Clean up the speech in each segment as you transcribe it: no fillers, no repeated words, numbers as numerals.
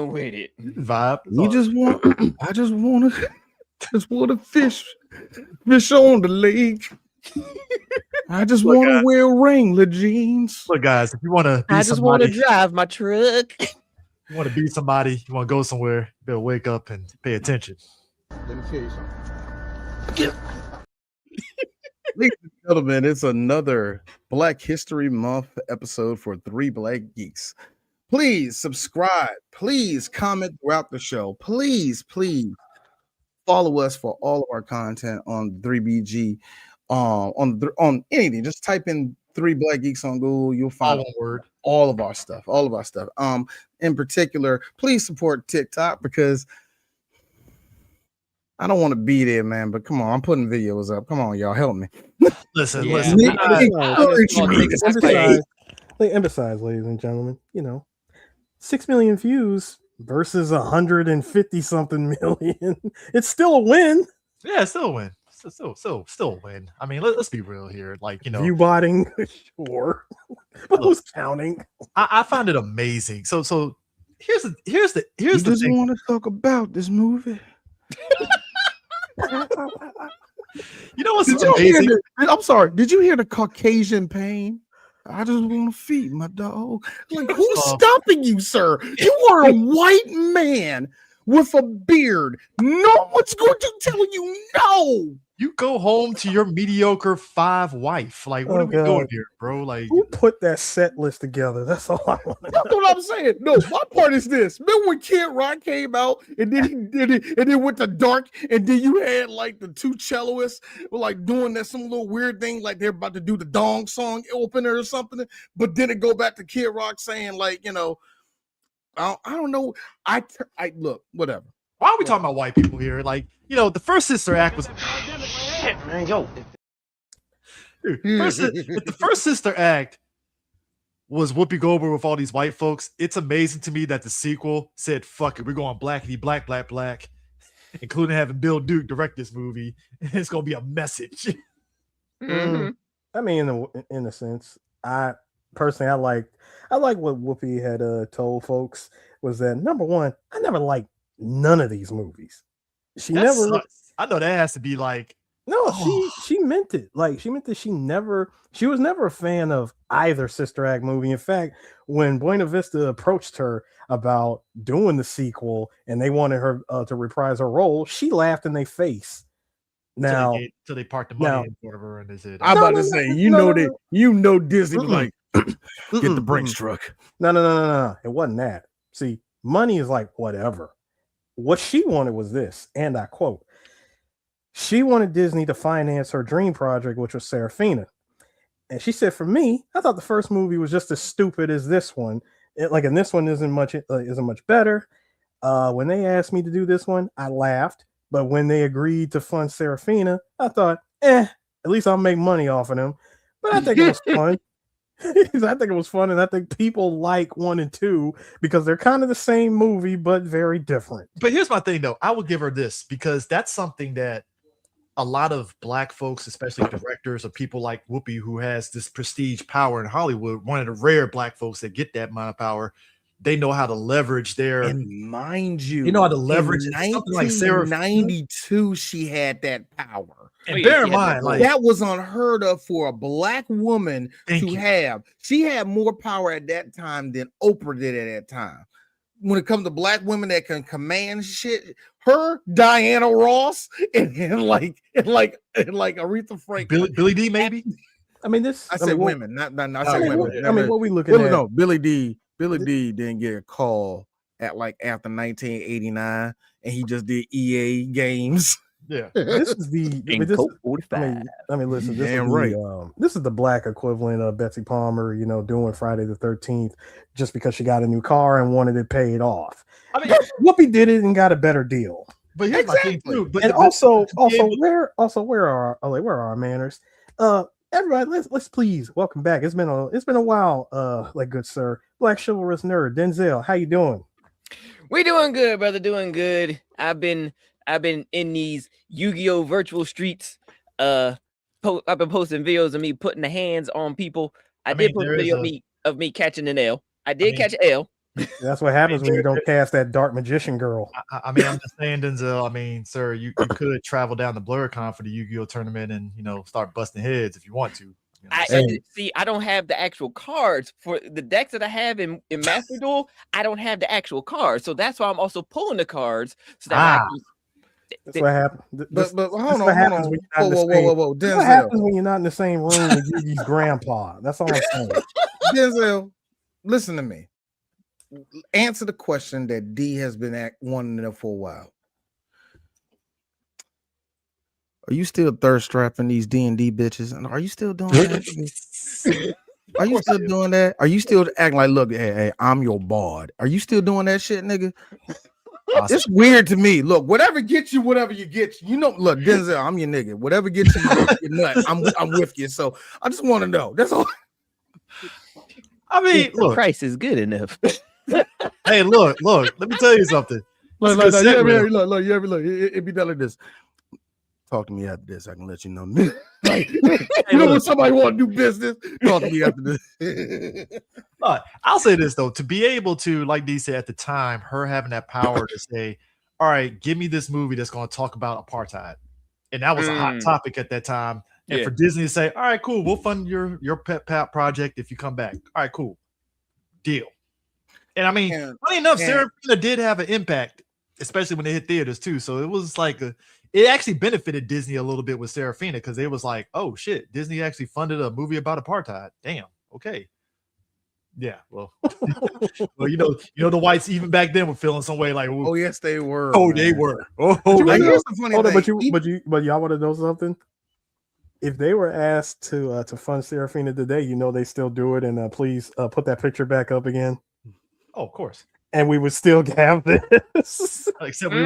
with it. Vibe. I just want to fish on the lake. I just want to wear Wrangler jeans. Look, guys, if you want to be I just want to somebody, drive my truck. you want to be somebody, you want to go somewhere, you better wake up and pay attention. Let me tell you something. Ladies and gentlemen, it's another Black History Month episode for 3 Black Geeks. Please subscribe. Please comment throughout the show. Please follow us for all of our content on 3BG. On anything. Just type in 3 Black Geeks on Google. You'll find all of our stuff. In particular, please support TikTok because I don't want to be there, man, but come on, I'm putting videos up. Come on, y'all, help me. Listen. Emphasize, ladies and gentlemen, 6 million views versus 150 something million. It's still a win. Yeah, it's still a win. Still a win. I mean, let's be real here. View botting, sure. But who's counting? I find it amazing. So here's the you the just thing. want to talk about this movie. You know what's amazing? I'm sorry. Did you hear the Caucasian pain? I just want to feed my dog. Like, who's stopping you, sir? You are a white man with a beard. No one's going to tell you no. You go home to your mediocre 5 wife. Like, what are we doing here, bro? Like, who put that set list together? That's all I want to know. That's what I'm saying. No, my part is this. Remember when Kid Rock came out and then he did it and then went to dark and then you had like the 2 celloists were like doing that some little weird thing like they're about to do the Dong song opener or something, but then it go back to Kid Rock saying like, I don't know. I look, whatever. Why are we talking about white people here? Like, the first Sister Act was Shit, man, yo. the first Sister Act was Whoopi Goldberg with all these white folks. It's amazing to me that the sequel said, fuck it, we're going blackity black, including having Bill Duke direct this movie. It's gonna be a message. Mm-hmm. I mean, in a sense, I like what Whoopi had told folks was that number one, I never liked none of these movies. She that never. Sucks. I know that has to be like. No, she meant it. Like she meant that she was never a fan of either Sister Act movie. In fact, when Buena Vista approached her about doing the sequel and they wanted her to reprise her role, she laughed in their face. Now, so they parked the money in front of her and they said, I'm about to say, Disney was like, get the Brinks truck. No. It wasn't that. See, money is like whatever. What she wanted was this, and I quote, she wanted Disney to finance her dream project, which was Serafina. And she said, for me, I thought the first movie was just as stupid as this one. And this one isn't much better. When they asked me to do this one, I laughed. But when they agreed to fund Serafina, I thought, at least I'll make money off of them. But I think it was fun. I think it was fun, and I think people like 1 and 2 because they're kind of the same movie, but very different. But here's my thing, though. I would give her this because that's something that a lot of black folks, especially directors or people like Whoopi, who has this prestige power in Hollywood, one of the rare black folks that get that amount of power, they know how to leverage their. And mind you, know how to leverage in something like Sarah. 1992, she had that power. And bear in mind, like that was unheard of for a black woman to have. She had more power at that time than Oprah did at that time. When it comes to black women that can command shit, her, Diana Ross, and Aretha Franklin, Billy D, maybe. I mean, this. I said women, not women. I mean, what we looking at? No, Billy D didn't get a call at like after 1989, and he just did EA games. Yeah, this is the. I mean, listen. This is the black equivalent of Betsy Palmer, doing Friday the 13th just because she got a new car and wanted it paid off. I mean, Whoopi did it and got a better deal. But here's my thing too. But and where are our manners? Everybody, let's please welcome back. It's been a while, good sir, Black Chivalrous Nerd Denzel. How you doing? We doing good, brother. Doing good. I've been in these Yu-Gi-Oh virtual streets. I've been posting videos of me putting the hands on people. I did post a video of me catching an L. I did catch an L. That's what happens when you don't cast that dark magician girl. I mean, I'm just saying, Denzel. I mean, sir, you could travel down to BlurCon for the Yu-Gi-Oh tournament and start busting heads if you want to. I don't have the actual cards for the decks that I have in Master Duel. I don't have the actual cards, so that's why I'm also pulling the cards. So that that's what happens. But hold on. Whoa. This what happens when you're not in the same room with Yugi's grandpa. That's all I'm saying. Denzel, listen to me. Answer the question that D has been wanting to know for a while. Are you still thirst trapping these D&D bitches? And are you still doing that? Are you still doing that? Are you still acting like, look, hey, I'm your bard? Are you still doing that shit, nigga? Awesome. It's weird to me. Look, whatever gets you, whatever you get, look, Denzel, I'm your nigga. Whatever gets you, your nut, I'm with you. So I just want to know. That's all. I mean, the price is good enough. Hey, look. Let me tell you something. Look, it be done like this. Talk to me after this. I can let you know. Like, when somebody want to do business, talk to me after this. I'll say this though: to be able to, like D said at the time, her having that power to say, "All right, give me this movie that's going to talk about apartheid," and that was a hot topic at that time. And for Disney to say, "All right, cool, we'll fund your pet project if you come back." All right, cool, deal. And I mean, funny enough, Serafina did have an impact, especially when they hit theaters too. So it was like it actually benefited Disney a little bit with Serafina because they was like, oh shit, Disney actually funded a movie about apartheid. Damn, okay. Yeah, well, the whites even back then were feeling some way like, oh yes, they were. Oh, man. They were. Oh, here's the funny thing. But y'all want to know something? If they were asked to fund Serafina today, they still do it. And please put that picture back up again. Oh, of course. And we would still have this. Except we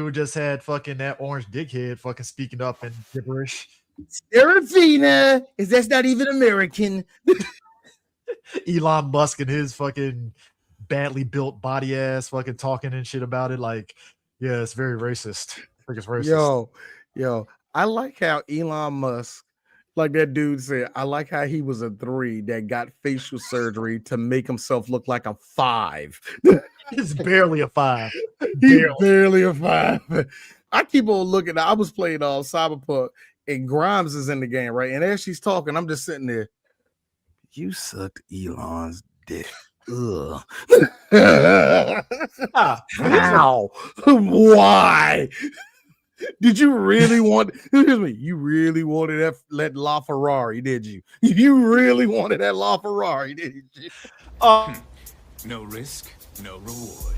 would just had fucking that orange dickhead fucking speaking up in gibberish. Serafina, that's not even American. Elon Musk and his fucking badly built body ass fucking talking and shit about it. Like, yeah, it's very racist. I think it's racist. Yo, I like how Elon Musk, like that dude said, I like how he was a 3 that got facial surgery to make himself look like a 5. It's barely a 5. He's barely a 5. I keep on looking. I was playing Cyberpunk and Grimes is in the game, right? And as she's talking, I'm just sitting there. You sucked Elon's dick. Ugh. How? Why? Did you really want? Excuse me. You really wanted that La Ferrari, did you? You really wanted that La Ferrari, did you? No risk, no reward.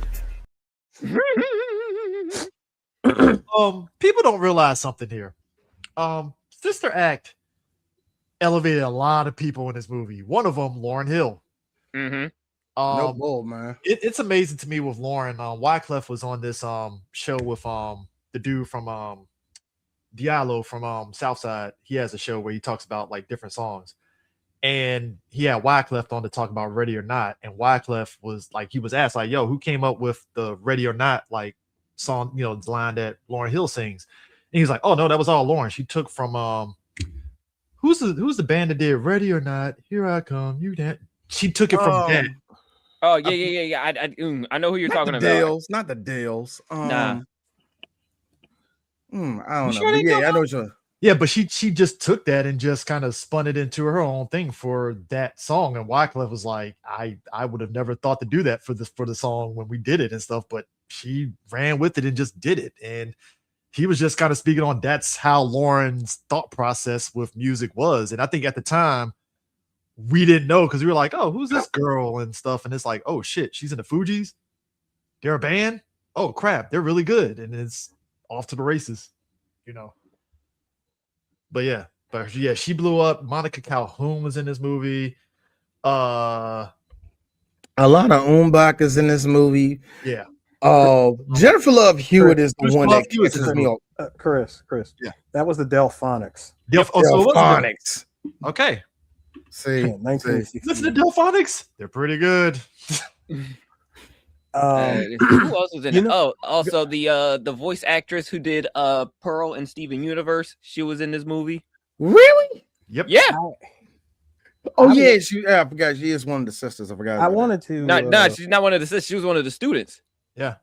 People don't realize something here. Sister Act elevated a lot of people in this movie. One of them, Lauryn Hill. Mm-hmm. No bull, man. It's amazing to me with Lauren. Wyclef was on this show with the dude from Diallo from Southside. He has a show where he talks about like different songs, and he had Wyclef on to talk about Ready or Not. And Wyclef was like, he was asked like, "Yo, who came up with the Ready or Not like song? The line that Lauryn Hill sings?" And he's like, "Oh no, that was all Lauren. She took from who's the band that did Ready or Not? Here I come, you that." She took it from that. Oh yeah. I know who you're talking about. Dales, not the Dales. Nah. I don't know. But yeah, I know what you're. Yeah, but she just took that and just kind of spun it into her own thing for that song. And Wyclef was like, I would have never thought to do that for the song when we did it and stuff, but she ran with it and just did it. And he was just kind of speaking on that's how Lauren's thought process with music was. And I think at the time we didn't know because we were like, oh, who's this girl and stuff? And it's like, oh shit, she's in the Fugees. They're a band. Oh crap, they're really good. And it's off to the races, But yeah, she blew up. Monica Calhoun was in this movie. A lot of Umbach is in this movie. Yeah. Jennifer Love Hewitt is the one that catches me off. Chris. Yeah. That was the Delphonics. Delphonics. Okay. See, 1960. Listen to Delphonics. They're pretty good. Who else was in it? Oh, also the voice actress who did Pearl in Steven Universe. She was in this movie. Really? Yep. Yeah. Oh yeah, I forgot she is one of the sisters. I forgot. I wanted to. No, she's not one of the sisters. She was one of the students. Yeah,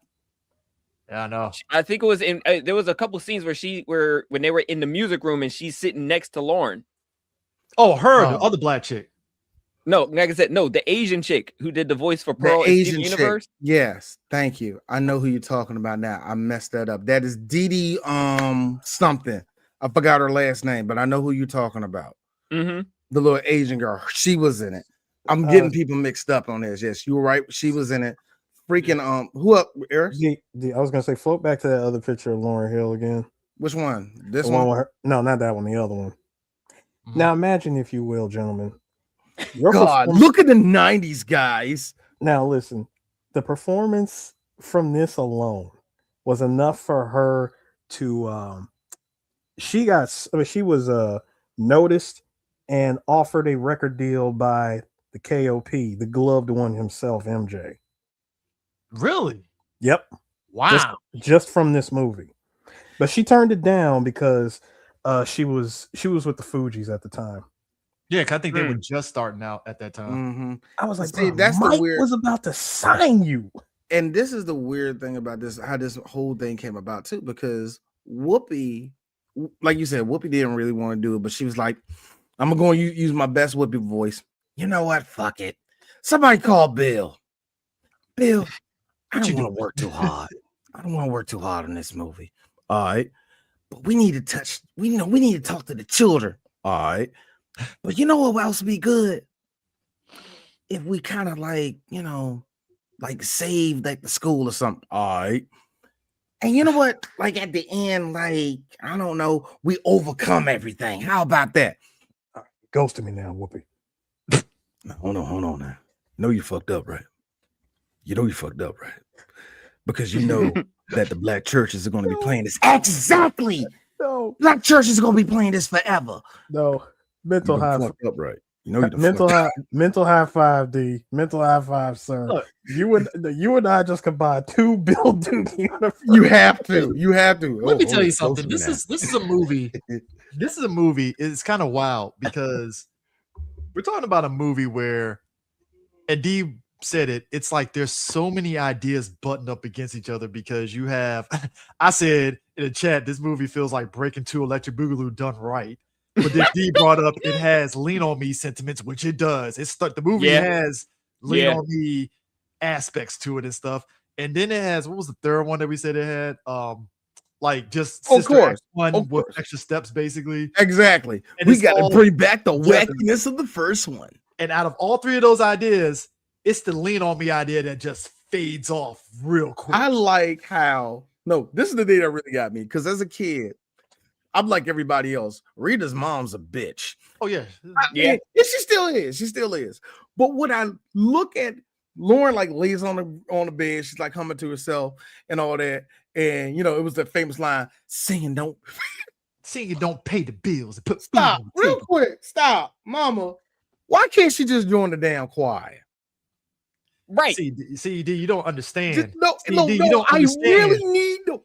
I know. I think it was in. There was a couple scenes where when they were in the music room and she's sitting next to Lauren. Oh, the other black chick. No, like I said, no, the Asian chick who did the voice for Pearl in Steven Universe. Yes, thank you. I know who you're talking about now. I messed that up. That is Dee something. I forgot her last name, but I know who you're talking about. Mm-hmm. The little Asian girl. She was in it. I'm getting people mixed up on this. Yes, you were right. She was in it. Freaking who up, Eric? I was gonna say float back to that other picture of Lauryn Hill again. Which one? This one? With her? No, not that one. The other one. Mm-hmm. Now imagine, if you will, gentlemen. God, look at the 90s, guys. Now listen, the performance from this alone was enough for her to she was noticed and offered a record deal by the KOP, the gloved one himself, MJ. Really? Yep. Wow. Just from this movie. But she turned it down because she was with the Fugees at the time. Yeah, because I think they were just starting out at that time. Mm-hmm. I was like, that's Mike was about to sign you. And this is the weird thing about this, how this whole thing came about too, because Whoopi, like you said, Whoopi didn't really want to do it, but she was like, I'm going to use my best Whoopi voice. You know what? Fuck it. Somebody call Bill. Bill, I don't want to work too hard. I don't want to work too hard on this movie. All right. But we need to talk to the children. All right. But you know what else would be good? If we kind of like save like the school or something. All right. And you know what? Like at the end, like, I don't know, we overcome everything. How about that? Ghost to me now, Whoopi. Hold on now. You know you fucked up, right? Because you know that the black churches are going to be playing this. Exactly. No. Black churches are going to be playing this forever. No. Mental high fucked up, right? You know mental high five, D. Mental high five, sir. Look, you and I just combined two Bill Duke universes. You have to. Let me tell you something. This is a movie. This is a movie. It's kind of wild because we're talking about a movie where, and D said it, it's like there's so many ideas buttoned up against each other because you have, I said in the chat, this movie feels like Breaking 2 Electric Boogaloo done right. But then D brought up it has Lean On Me sentiments, which it does. The movie has Lean On Me aspects to it and stuff. And then it has, what was the third one that we said it had? Like just one with extra steps, basically. Exactly. And we got to bring back the wackiness of the first one. And out of all three of those ideas, it's the Lean On Me idea that just fades off real quick. I like how, this is the thing that really got me, because as a kid, I'm like everybody else. Rita's mom's a bitch. Oh, yeah. And she still is. But when I look at Lauren, like lays on the bed, she's like humming to herself and all that. And it was the famous line, singing don't pay the bills. Stop real quick. Stop, mama. Why can't she just join the damn choir? Right. See, D, you don't understand. You don't understand. I really need to.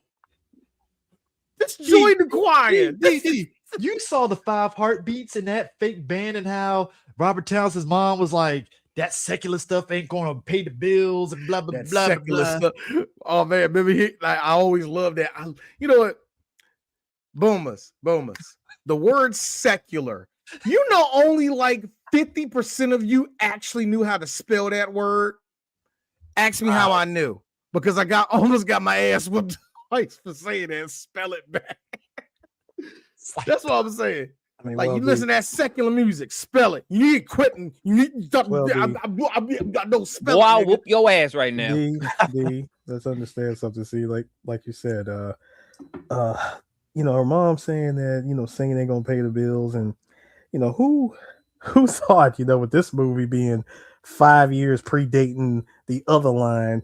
Just join the choir. D, you saw the 5 heartbeats in that fake band and how Robert Townsend's mom was like, that secular stuff ain't going to pay the bills and blah, blah, blah, blah. Stuff. Oh, man. Remember, I always love that. You know what? Boomers. The word secular. Only like 50% of you actually knew how to spell that word. Ask me how I knew. Because I almost got my ass whooped twice for saying that. Spell it back. That's what I'm saying. I mean, you listen to that secular music, spell it. You need quitting. You need I don't spell it. I'll whoop your ass right now. D, let's understand something. See, like you said, her mom saying that, singing ain't gonna pay the bills, and who thought, with this movie being 5 years predating the other line,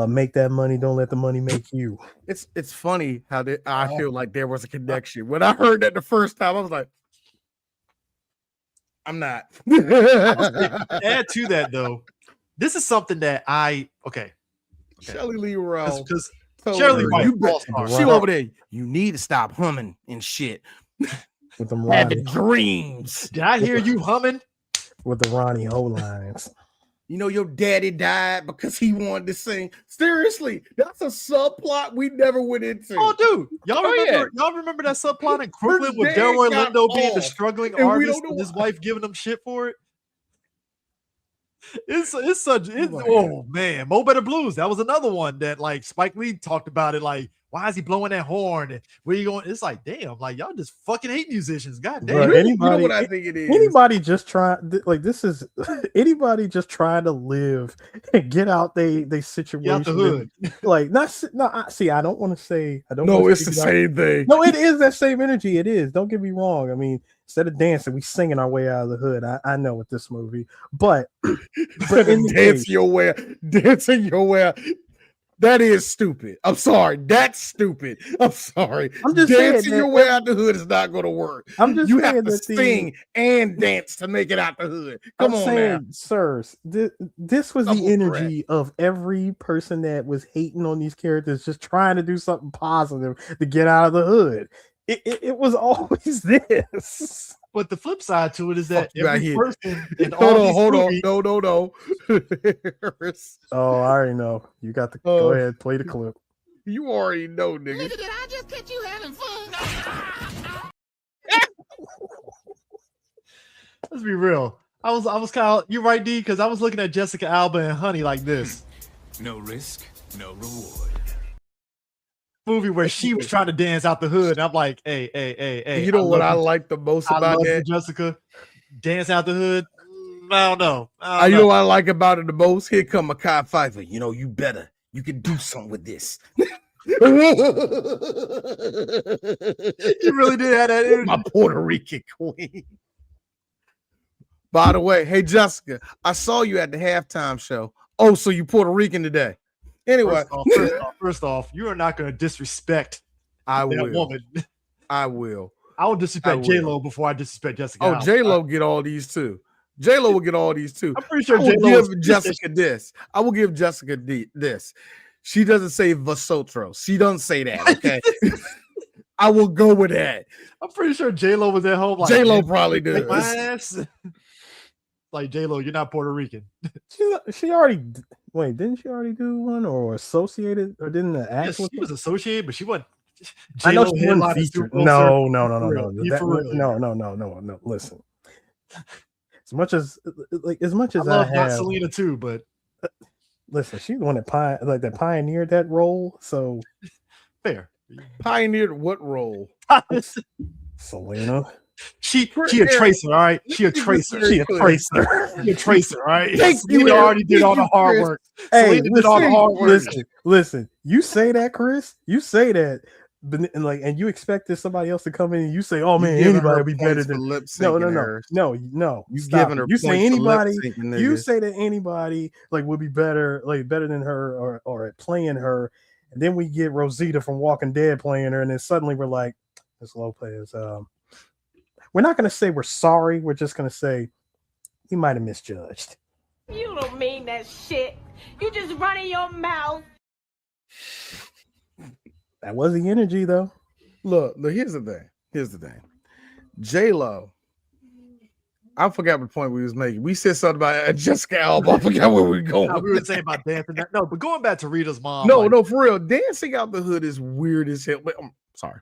make that money, don't let the money make you. It's funny how I feel like there was a connection. When I heard that the first time, I was like, I'm not. Add to that though, this is something that Shelley Lee Rowell, because Shelley she over there. You need to stop humming and shit. With them had the dreams. Did I hear you humming? with the Ronnie O lines. You know, your daddy died because he wanted to sing. Seriously, that's a subplot we never went into. Oh, dude, y'all Oh, remember? yeah. Y'all remember that subplot in Crooklyn with dad Delroy got Lindo being the off, struggling and we artist don't know and his why. wife giving him shit for it? It's such my God. oh man, Mo Better Blues. That was another one that like Spike Lee talked about it. Like, why is he blowing that horn? And where you going? It's like, damn, like y'all just fucking hate musicians. God damn. Bruh, You know what I think it is? Anybody just try like this is anybody just trying to live and get out they situation. Get out the hood. Like see, I don't want to say I don't No, wanna it's the speak out- same thing. No, it is that same energy. It is. Don't get me wrong. I mean, instead of dancing, we singing our way out of the hood. I know with this movie, but in the case- dancing your way out. That is stupid. I'm sorry. That's stupid. I'm sorry. I'm just dancing saying your that way out the hood is not going to work. I'm just You saying have to that sing and dance to make it out the hood. Come I'm on saying, now. sirs, this was Double the energy of every person that was hating on these characters, just trying to do something positive to get out of the hood. It was always this. But the flip side to it is that you got every hit. person in all Hold on. movies, No. Oh, I already know. You got to go ahead, play the clip. You already know, nigga. Did I just catch you having fun? let's be real. I was kind of you're right, D, because I was looking at Jessica Alba and Honey like this No risk, no reward. movie where she was trying to dance out the hood. And I'm like, hey. You know what I love like the most I about love that? you, Jessica. Dance out the hood. I don't know. You know what I like about it the most? Here come a Kai Pfeiffer. You know, you better. You can do something with this. You really did have that energy. My Puerto Rican queen. By the way, hey Jessica, I saw you at the halftime show. Oh, so you Puerto Rican today? Anyway, First off, you are not going to disrespect I that will. woman. I will. I will disrespect J Lo before I disrespect Jessica. Oh, Alba. J Lo get all these too. J Lo will get all these too. I'm pretty sure I will J-Lo give Jessica this. I will give Jessica this. She doesn't say Vasotros. She doesn't say that. Okay. I will go with that. I'm pretty sure J Lo was at home. Like, J Lo probably "Take my does. ass." Like J Lo, you're not Puerto Rican. She already wait. Didn't she already do one or associated or didn't the act? Yes, she was associated, but she wasn't. I know J-Lo she headlined wasn't the featured. Super Bowl No. For real. No. Listen, as much as I love not Selena too, but listen, she's the one that pioneered that role. So fair. Pioneered what role? Selena, She a tracer, all right. She a tracer. She a tracer, all right. Selena already did all the hard work. Hey, Selena did all the hard work. Listen. You say that, Chris. You say that, but and you expected somebody else to come in and you say, "Oh man, anybody would be better than." No. You Stop giving it. her You say points for lip anybody. syncing, You nigga. say that anybody would be better than her or at playing her, and then we get Rosita from Walking Dead playing her, and then suddenly we're like, Miss Lopez. We're not going to say we're sorry. We're just going to say he might have misjudged. You don't mean that shit. You just running your mouth. That was the energy, though. Look, here's the thing. J-Lo, I forgot what point we was making. We said something about Jessica Alba. I forgot where we were going. No, we were saying about dancing. No, but going back to Rita's mom. No, for real. Dancing out the hood is weird as hell. But I'm sorry.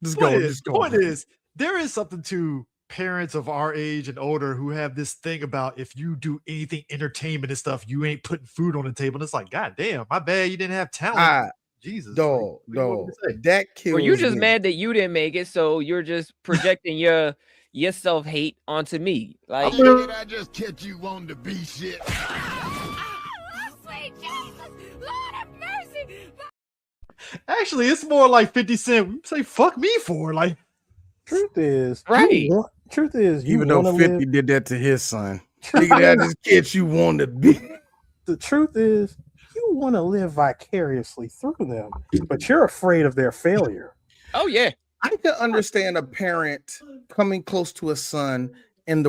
Just go. The point is, there is something to parents of our age and older who have this thing about if you do anything entertainment and stuff, you ain't putting food on the table. And it's like, God damn, my bad, you didn't have talent. Jesus, dog. That kills. Or you just me. mad that you didn't make it, so you're just projecting your self-hate onto me. Like, Did I just catch you wanting to be shit? Sweet Jesus, Lord have mercy. Actually, it's more like 50 Cent. We say fuck me for like. Truth is, right. Even though 50 did that to his son, nigga, that just catch you want to be. The truth is, you want to live vicariously through them, but you're afraid of their failure. oh yeah. I can understand a parent coming close to a son and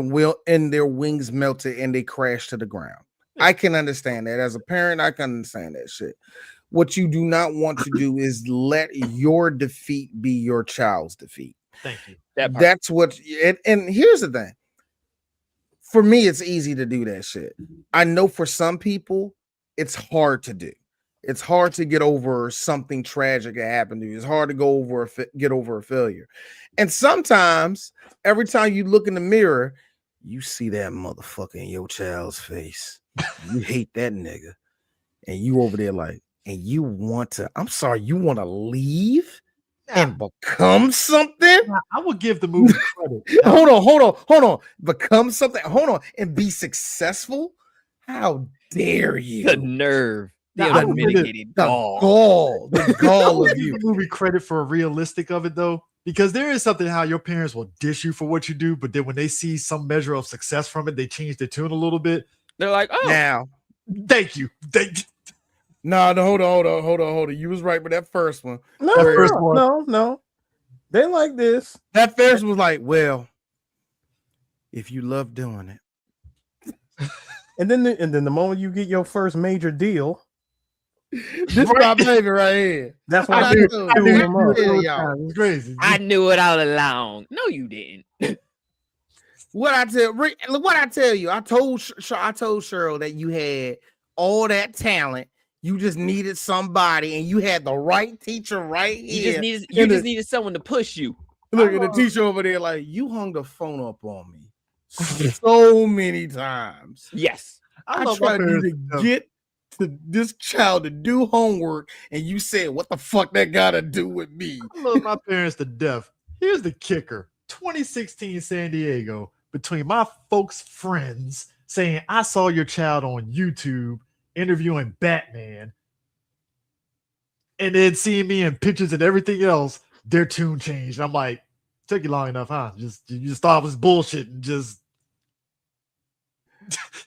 their wings melted and they crash to the ground. I can understand that. As a parent, I can understand that shit. What you do not want to do is let your defeat be your child's defeat. Thank you. That's what. And here's the thing. for me, it's easy to do that shit. I know for some people, it's hard to do. It's hard to get over something tragic that happened to you. It's hard to get over a failure. And sometimes, every time you look in the mirror, you see that motherfucker in your child's face. You hate that nigga. And you over there like, and you want to, I'm sorry, you want to leave and become something? I would give the movie credit. Hold on. Become something. Hold on. And be successful? How dare you? The nerve. The Now, unmitigated The gall. gall I of give you. the movie credit for a realistic of it though, because there is something how your parents will dish you for what you do, but then when they see some measure of success from it, they change the tune a little bit. They're like, oh, Now, Thank you. no, hold on. You was right with that first one. No, That first one. no. They like this. That first one was like, well, if you love doing it. And then the moment you get your first major deal, This is my baby right here. that's I why knew- they I knew- them up. yeah, y'all. It's crazy. I knew it all along. No, you didn't. What I tell you, I told Cheryl that you had all that talent. You just needed somebody, and you had the right teacher right here. You just needed someone to push you. Look at the teacher over there, like you hung the phone up on me so many times. Yes. I love my tried parents to to get to this child to do homework, and you said, "What the fuck that got to do with me?" I love my parents to death. Here's the kicker: 2016 San Diego, between my folks' friends saying, I saw your child on YouTube interviewing Batman, and then seeing me in pictures and everything else, their tune changed. I'm like, took you long enough, huh? You just thought it was bullshit and just.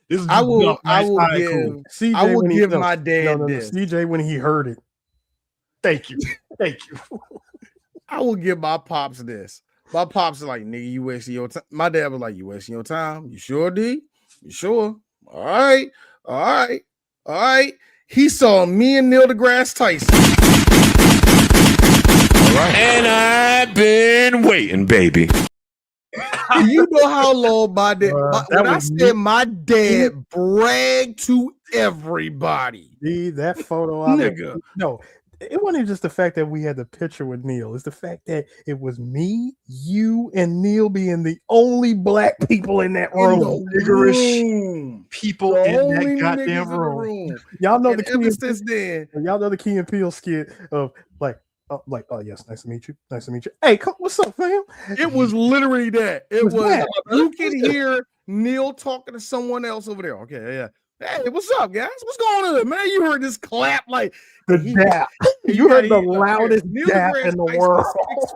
This is I will all right, give cool. CJ I will when he- give no, my dad no, this. CJ when he heard it. Thank you. Thank you. I will give my pops this. My pops is like, nigga, you wasting your time. My dad was like, you wasting your time. You sure, D? You sure? All right. He saw me and Neil deGrasse Tyson. And I've been waiting, baby. You know how long my dad, that when I was said my dad bragged to everybody. That photo, Nigga. No, it wasn't just the fact that we had the picture with Neil. It's the fact that it was me, you, and Neil being the only black people in that In room. the Niggerish room. people The in only that niggas goddamn in the room. Y'all know And the Key ever and since then, y'all know the Key and Peele skit of oh yes, nice to meet you. Nice to meet you. Hey, what's up, fam? it was literally that. It was that? you can hear Neil talking to someone else over there. Okay, yeah. Hey, what's up, guys? What's going on, man? You heard this clap like The he- dap. You Yeah, heard the he- loudest Neil dap deGrasse in the Tyson is world.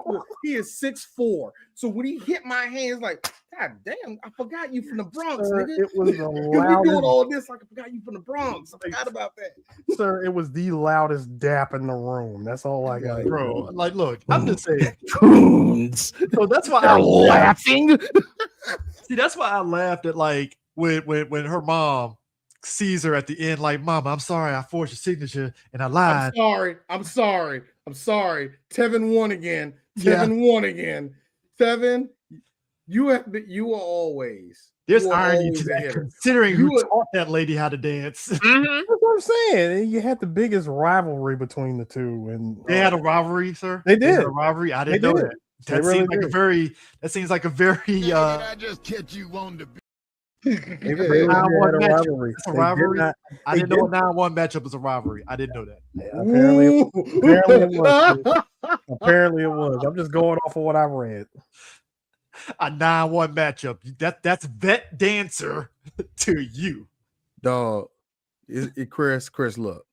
6'4". He is 6'4". So when he hit my hands, like, God damn, I forgot you from the Bronx, Sir, nigga. it was the We doing loudest. all this like I forgot you from the Bronx. I forgot about that. Sir, it was the loudest dap in the room. That's all I got. Bro, like, look, I'm just saying. Coons. So that's why They're I laughed. laughing. See, that's why I laughed at like when her mom sees her at the end, like, Mama, I'm sorry, I forged your signature and I lied. I'm sorry. Tevin won again. Yeah. Tevin, you are always. There's you are irony always to a that, hitter. considering You who were- taught that lady how to dance. Mhm. That's what I'm saying. You had the biggest rivalry between the two, and They had a rivalry, sir. They had did. a rivalry. I They didn't know did. that. They That really seems like did. a very. That seems like a very. Nigga, did I just catch you on the They really Nah, did one had a matchup. rivalry. That's a They did rivalry? not- I they didn't know a did. 9-1 matchup was a rivalry. I didn't know that. Apparently it was. Apparently it was. I'm just going off of what I read. A 9-1 matchup. That's vet dancer to you. Dog. Chris, look.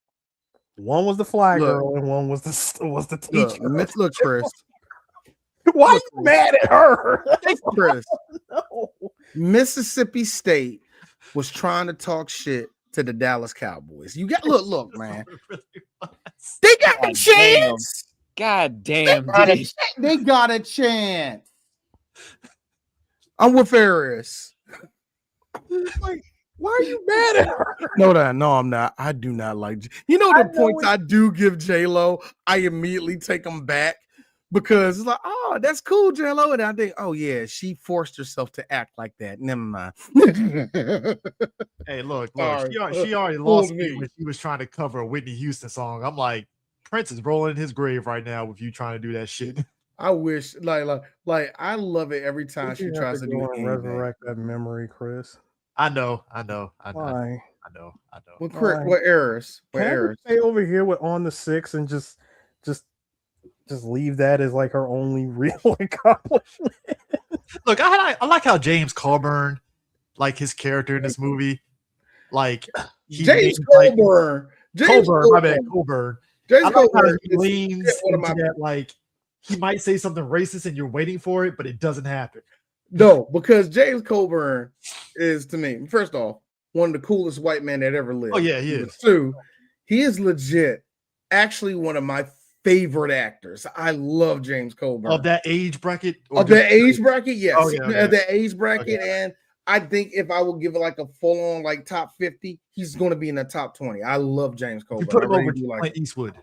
One was the fly Look. girl, and one was the teacher. Look, Chris. Why are you mad at her? Chris. No. Mississippi State was trying to talk shit to the Dallas Cowboys. You got look, man. They got a God chance. God They damn. got a dude. chance. They got a chance. I'm with Ferris. Like, why are you mad at her? No, I'm not. I do not like. You know the points I do give J-Lo, I immediately take them back because it's like, oh, that's cool, Jello. And I think, oh yeah, she forced herself to act like that. Never mind. Hey, look, Sorry. she already Fooled lost me me. when she was trying to cover a Whitney Houston song. I'm like, Prince is rolling in his grave right now with you trying to do that shit. I wish, like, I love it every time she You have tries to to go do and anything. resurrect that memory, Chris. I know. Why? I know. What Why? what errors? What Can I errors? just stay over here with On the Six and just leave that as like her only real accomplishment? Look, I like how James Coburn, like his character in this movie, like James like Coburn. my bad, Coburn. James I like how Coburn he is leans one of into my that, like he might say something racist and you're waiting for it, but it doesn't happen. No, because James Coburn is, to me, first off, one of the coolest white men that ever lived. Oh yeah, he is. Two, he is legit, actually one of my favorite actors. I love James Coburn. Of that age bracket? Of that age bracket, yes. Oh, yeah, okay. Of that age bracket, Okay. and I think if I would give it like a full-on like top 50, he's going to be in the top 20. I love James Coburn. You put him I really over do like Clint Eastwood.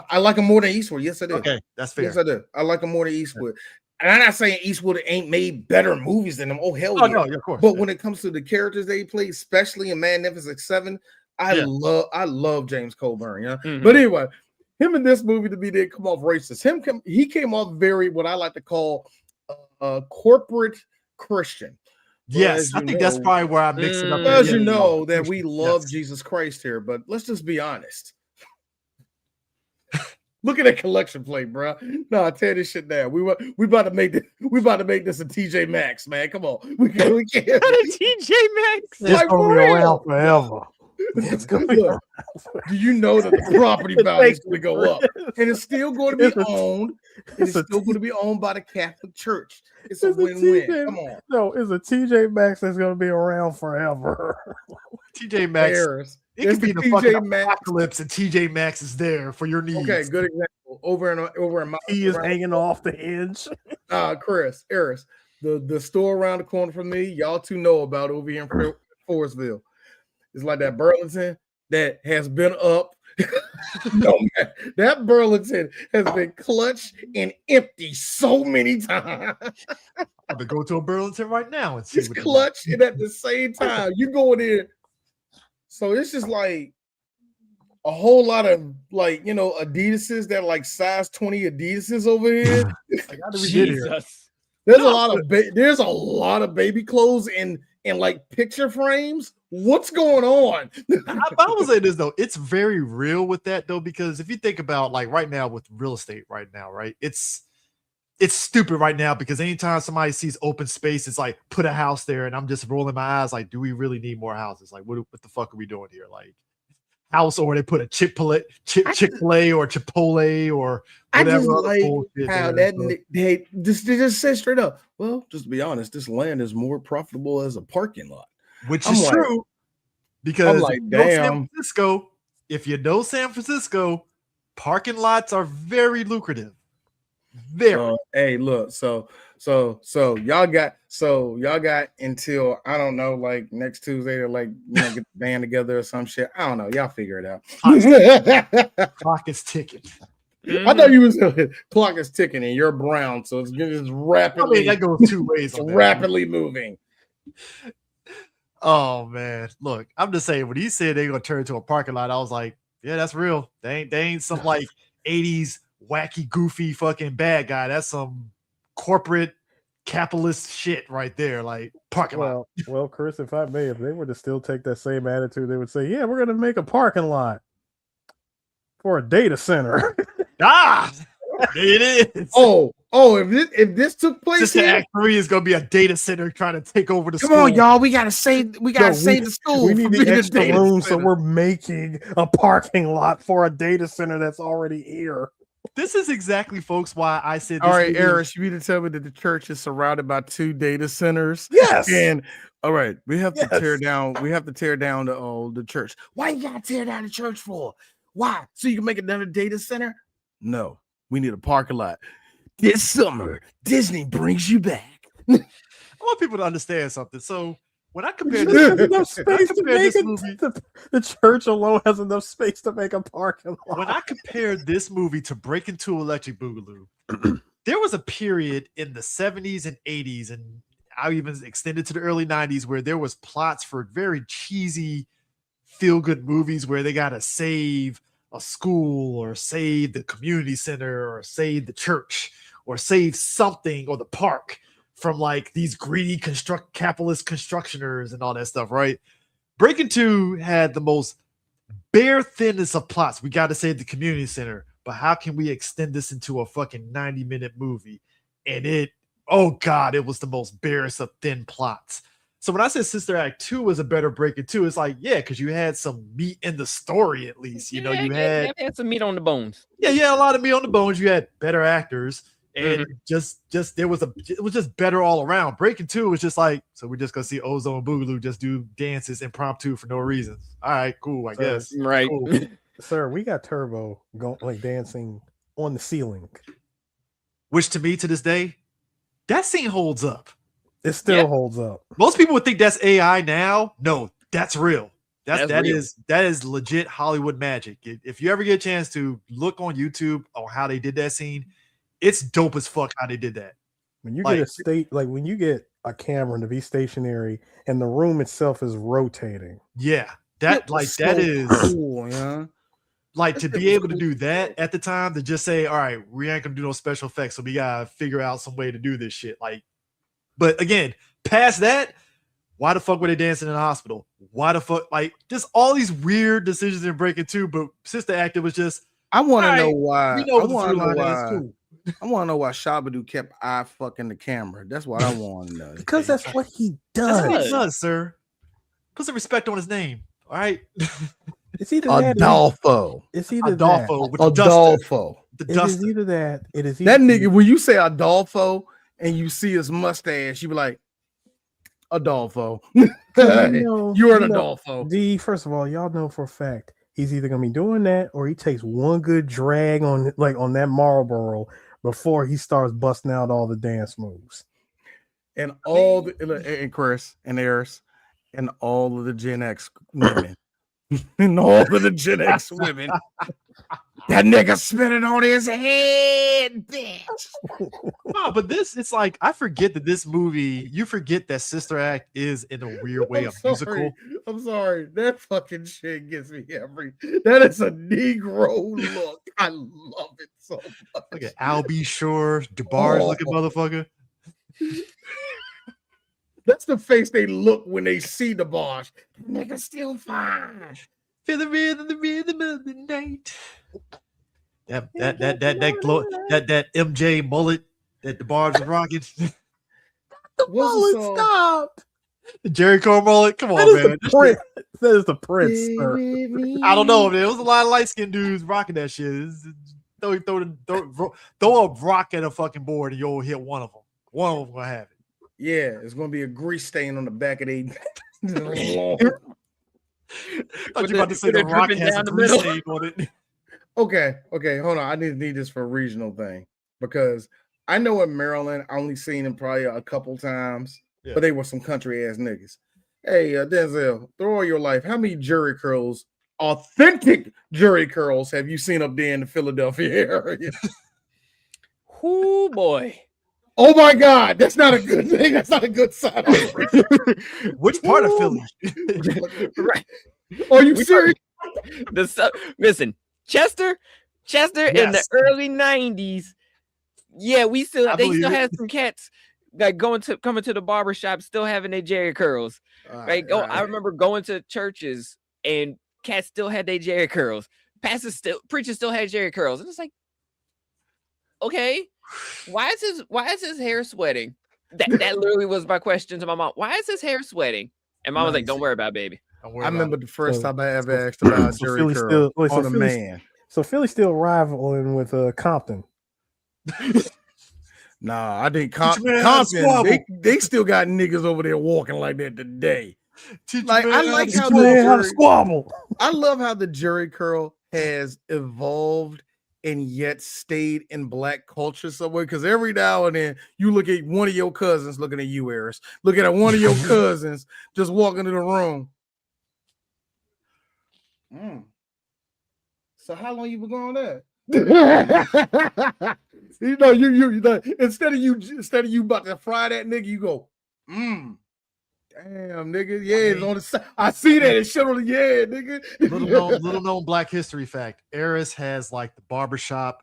I like him more than Eastwood. Yes, I do. Okay, that's fair. Yes, I do. I like him more than Eastwood. And I'm not saying Eastwood ain't made better movies than him. Oh, hell Oh yeah. no, of course. But when it comes to the characters they play, especially in Magnificent Seven, I love James Coburn. Yeah. Mhm. But anyway, him in this movie to me didn't come off racist. He came off very what I like to call corporate Christian. Yes, I think that's probably where I mix it up. As Yeah, you know that we Christian, love yes. Jesus Christ here, but let's just be honest. Look at that collection plate, bro. No, tear this shit down. We about to make this. We about to make this a TJ Maxx, man. Come on, we can't. TJ Maxx. It's Like, gonna for be real. around forever. It's gonna be Look, do you know that the property value is going to go up, and it's still going to be It's a- owned? And it's a still going to be owned by the Catholic Church. It's a It's a win-win. TJ Come on, No, it's a TJ Maxx that's gonna be around forever. TJ Maxx. Harris. It It's could be the the fucking TJ Maxx. apocalypse, and TJ Maxx is there for your needs. Okay, good example. Over in my He is hanging off the hinge. Chris, Eris, the store around the corner from me, y'all two know about over here in Forestville. It's like that Burlington that has been up. No, man, that Burlington has been clutched and empty so many times. I'm gonna go to a Burlington right now and see It's what they got. clutched, and at the same time, you go in there. So it's just like a whole lot of Adidas's that are like size 20 Adidas's over here. Like, how did we get here? Jesus. There's a lot of baby clothes in like picture frames. What's going on? I will say this though, it's very real with that though, because if you think about like right now with real estate right now, right? It's stupid right now because anytime somebody sees open space, it's like put a house there, and I'm just rolling my eyes like, do we really need more houses? Like, what the fuck are we doing here? Like house, or they put a Chick-fil-A or Chipotle or I whatever. just like bullshit how there, that so. they just said straight up. Well, just to be honest, this land is more profitable as a parking lot. Which I'm is like- true, because I'm like, if you know San Francisco, parking lots are very lucrative. Very. Hey, look, so y'all got until I don't know, like next Tuesday to get the band together or some shit. I don't know. Y'all figure it out. Clock is ticking. I thought you was clock is ticking and you're brown, so it's rapidly. I mean, that goes two ways. It's on that. rapidly moving. Oh man, look, I'm just saying when he said they're gonna turn into a parking lot, I was like, yeah, that's real. They ain't some like 80s wacky, goofy fucking bad guy. That's some corporate capitalist shit right there, like parking lot. Well, Chris, if I may, if they were to still take that same attitude, they would say, "Yeah, we're gonna make a parking lot for a data center." It is. If this took place, Sister Act 3 is gonna be a data center trying to take over the come school. on, y'all. We gotta save the school. We need from the being a extra data room, so center. we're making a parking lot for a data center that's already here. This is exactly, folks, why I said. All right, movie- Eris, you mean to tell me that the church is surrounded by 2 data centers? Yes. And all right, we have to Yes. tear down. We have to tear down the church. Why you gotta tear down the church for? Why? So you can make another data center? No, we need a parking lot. This summer, Disney brings you back. I want people to understand something. So When I compare There's this, enough space to compare make this it. movie- The church alone has enough space to make a parking lot. when I compared this movie to Breaking 2 Electric Boogaloo, there was a period in the 70s and 80s, and I even extended to the early 90s where there was plots for very cheesy feel-good movies where they gotta save a school or save the community center or save the church or save something or the park from like these greedy capitalist constructioners and all that stuff, right? Breaking 2 had the most bare thinness of plots. We got to save the community center, but how can we extend this into a fucking 90-minute movie? And oh God, it was the most barest of thin plots. So when I said Sister Act 2 was a better Breaking 2, it's like, yeah, because you had some meat in the story at least. You know, you had some meat on the bones. Yeah, a lot of meat on the bones. You had better actors, and it was just better all around. Breaking 2 was just like, so we're just gonna see Ozone and Boogaloo just do dances impromptu for no reason. All right, cool, I guess. Right. Cool. Sir, we got Turbo going like dancing on the ceiling. Which to me, to this day, that scene holds up. It still holds up. Most people would think that's AI now. No, that's real. That real. is legit Hollywood magic. If you ever get a chance to look on YouTube on how they did that scene, it's dope as fuck how they did that. When you when you get a camera to be stationary and the room itself is rotating. Yeah, that is cool, yeah. Like to be able to do that at the time, to just say, all right, we ain't gonna do no special effects, so we gotta figure out some way to do this shit. Like, but again, past that, why the fuck were they dancing in the hospital? Why the fuck, like, just all these weird decisions in Breaking 2, but Sister Act, it was just, I want to know why. we know what the through line is, cool. I want to know why Shabba-Doo kept eye fucking the camera. That's what I want to know. Because that's what he does. That's what he does, sir. Put some respect on his name. All right. It's either Adolfo. It's either Adolfo. that. With the Adolfo. The It is either that. It is that nigga. When you say Adolfo and you see his mustache, you be like, Adolfo. You're an Adolfo. First of all, y'all know for a fact he's either gonna be doing that or he takes one good drag on that Marlboro before he starts busting out all the dance moves. And all and Chris and Eris and all of the Gen X women. And all of the Gen X women. That nigga spinning on his head, bitch. No, but it's like, I forget that this movie, you forget that Sister Act is in a weird way a musical. I'm sorry. That fucking shit gets me that is a Negro look. I love it so much. Look at Al B. Shore, DeBarge looking motherfucker. That's the face they look when they see the Bosch. Nigga still fine. Feel the rhythm of the night. That MJ mullet that DeBarge was rocking. The mullet, stop. The Jerry Cole mullet. Come on, man. That is the Prince. Sir. I don't know, man. There was a lot of light-skinned dudes rocking that shit. Throw a rock at a fucking board and you'll hit one of them. One of them gonna have it. Yeah, it's gonna be a grease stain on the back of the. I thought you about to say the rock has a grease stain on it. Okay, hold on. I need this for a regional thing because I know in Maryland I only seen them probably a couple times, but they were some country ass niggas. Hey, Denzel, through all your life, how many jerry curls, authentic jerry curls, have you seen up there in the Philadelphia area? Oh boy. Oh my God, that's not a good thing. That's not a good sign. Which part of Philly? Right. Are you serious? Listen, Chester in the early 90s. Yeah, they still had some cats like coming to the barbershop, still having their Jerry curls. Right. I remember going to churches and cats still had their Jerry curls. Preachers still had Jerry curls. And it's like, okay, why is his hair sweating? That literally was my question to my mom. Why is his hair sweating? And mom was like, don't worry about it, baby. I remember the first time I ever asked about Jerry curl on a man. So Philly's still rivaling with Compton. Nah, I think Compton, they still got niggas over there walking like that today. I like how squabble. I love how the Jerry curl has evolved and yet stayed in black culture somewhere? Because every now and then you look at one of your cousins looking at you, Eris. Look at one of your cousins just walking into the room. So how long you been going there? you know, instead of you about to fry that nigga, you go, damn, nigga, yeah, on the side. I see that. It's shit on the nigga. Little known Black history fact: Eris has like the barbershop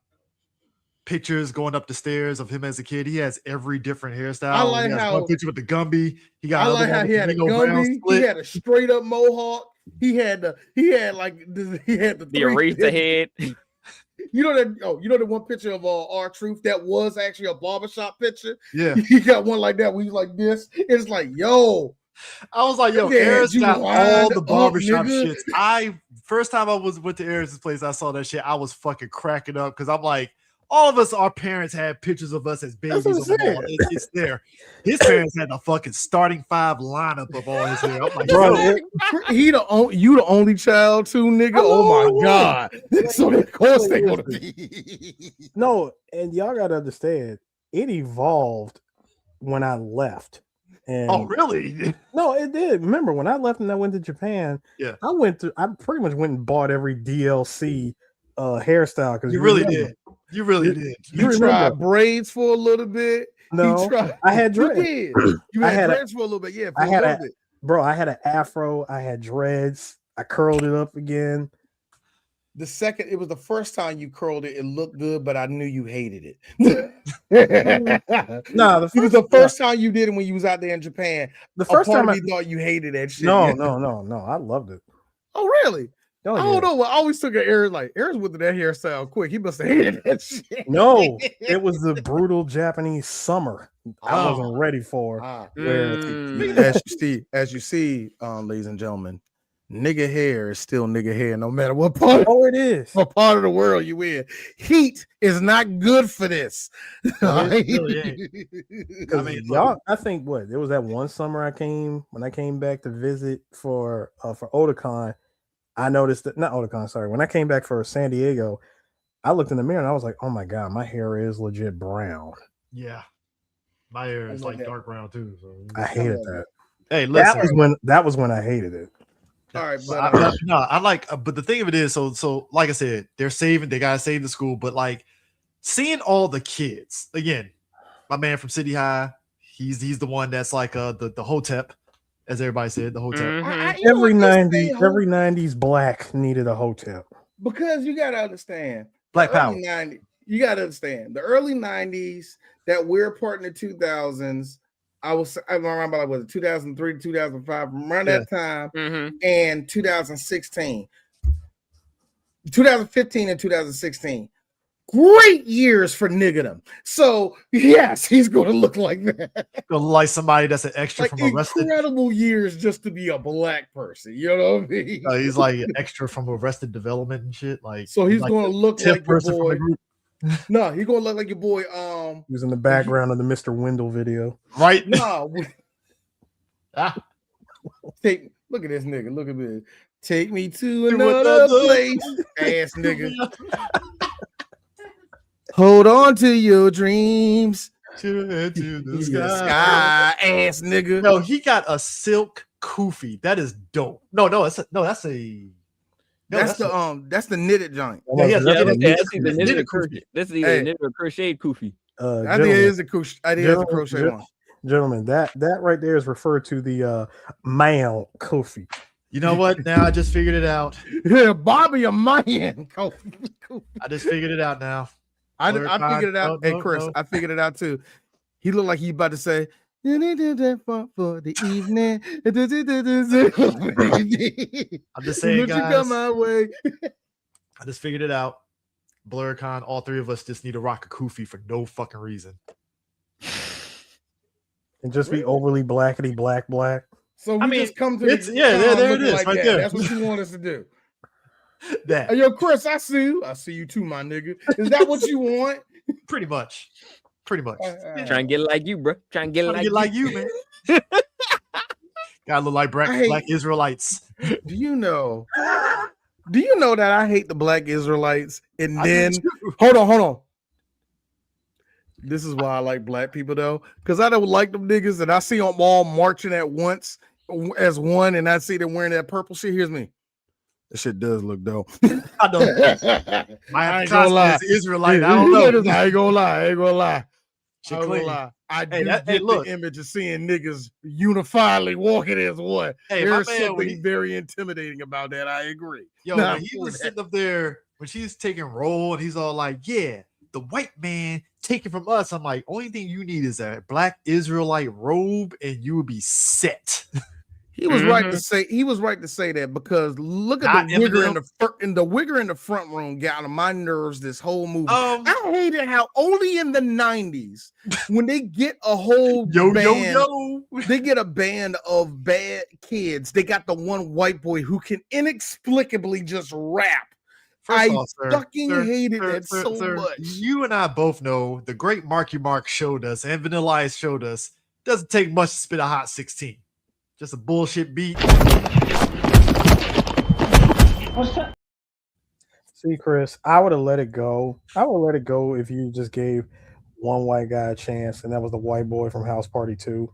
pictures going up the stairs of him as a kid. He has every different hairstyle. I like one picture with the Gumby. He got. I like how he had a Gumby. He had a straight up mohawk. He had the eraser head. You know the one picture of R-Truth that was actually a barbershop picture. Yeah, he got one like that where he's like this. It's like, yo, I was like, yo, Eris got all the barbershop shits. First time I went to Eris's place, I saw that shit. I was fucking cracking up because I'm like, all of us, our parents had pictures of us as babies on the wall. It's there. His parents had the fucking starting five lineup of all his hair. I'm like, bro, you the only child too, nigga. Oh my god! So of course they gonna be. No, and y'all gotta understand, it evolved when I left. And oh, really? No, it did. Remember when I left and I went to Japan? Yeah, I pretty much went and bought every DLC hairstyle because you really did. You really did. You tried braids for a little bit. No, I had dreads. You had dreads for a little bit. Yeah, I had an afro. I had dreads. I curled it up again. It was the first time you curled it. It looked good, but I knew you hated it. No, it was the first time you did it when you was out there in Japan. The first time I thought you hated that shit. No. I loved it. Oh, really? I don't know. I always took an Eris with that hairstyle quick. He must have hated that shit. No, it was the brutal Japanese summer. I wasn't ready for. As you see, ladies and gentlemen, nigga hair is still nigga hair, no matter what part. Oh, it is. What part of the world you in? Heat is not good for this. Really y'all, I think it was that one summer when I came back to visit for Otakon. I noticed that not Otakon, sorry. When I came back for San Diego, I looked in the mirror and I was like, "Oh my god, my hair is legit brown." Yeah, my hair is like dark brown too. So I hated that. Hey, listen, that was when I hated it. All right, but I like. But the thing of it is, so like I said, they gotta save the school. But like seeing all the kids again, my man from City High, he's the one that's like the Hotep. As everybody said, the hotel. Mm-hmm. Every 90s black needed a hotel. Because you gotta understand Black Power. You gotta understand the early 90s that we're part in the 2000s. I'm around about like 2003 to 2005, around that time, and 2016. 2015 and 2016. Great years for niggerdom. So yes, he's going to look like that. Like somebody that's an extra from Arrested. Incredible years just to be a black person. You know what I mean? He's like an extra from Arrested Development and shit. Like so, he's like going to look like your boy. No, he's going to look like your boy. He was in the background of the Mr. Wendell video, right? No. Look at this nigga. Look at this. Take me to another place, ass nigga. Hold on to your dreams. To the sky, ass nigga. No, he got a silk kufi. That is dope. That's the knitted joint. This is either knitted or crocheted kufi. I think it is a crochet one. Gentlemen, that right there is referred to the male kufi. You know what? Now I just figured it out. Yeah, Bobby a man. I just figured it out now. I figured it out. Hey, Chris, I figured it out too. He looked like he about to say, for the evening. I'm just saying, guys. Come my way. I just figured it out. BlurCon, all three of us just need to rock a kufi for no fucking reason. And just be overly blackety black. So we just come to there it is, like right that. there. That's what you want us to do. That. Hey, yo, Chris, I see you. I see you too, my nigga. Is that what you want? Pretty much. Try and get it like you, bro. Try and get it like you, man. Gotta look like black Israelites. Do you know Do you know that I hate the Black Israelites? And then hold on. This is why I like black people though, because I don't like them niggas, and I see them all marching at once as one, and I see them wearing that purple shit. Here's me. That shit does look dope. I don't. I ain't gonna lie. Israelite. I don't know. I ain't gonna lie. Shit clean. I do get the image of seeing niggas unifiedly walking as one. Hey, there's something very intimidating about that. I agree. Yo, when he was sitting up there, when she's taking roll, and he's all like, "Yeah, the white man taken from us." I'm like, only thing you need is a black Israelite robe, and you will be set. He was right to say. He was right to say that, because look at the wigger in the front room got on my nerves this whole movie. I hated how only in the 90s, when they get a whole they get a band of bad kids. They got the one white boy who can inexplicably just rap. I hated that so much. You and I both know the great Marky Mark showed us, and Vanilla Ice showed us, doesn't take much to spit a hot 16. Just a bullshit beat. What's that? See, Chris, I would have let it go. I would let it go if you just gave one white guy a chance, and that was the white boy from House Party 2.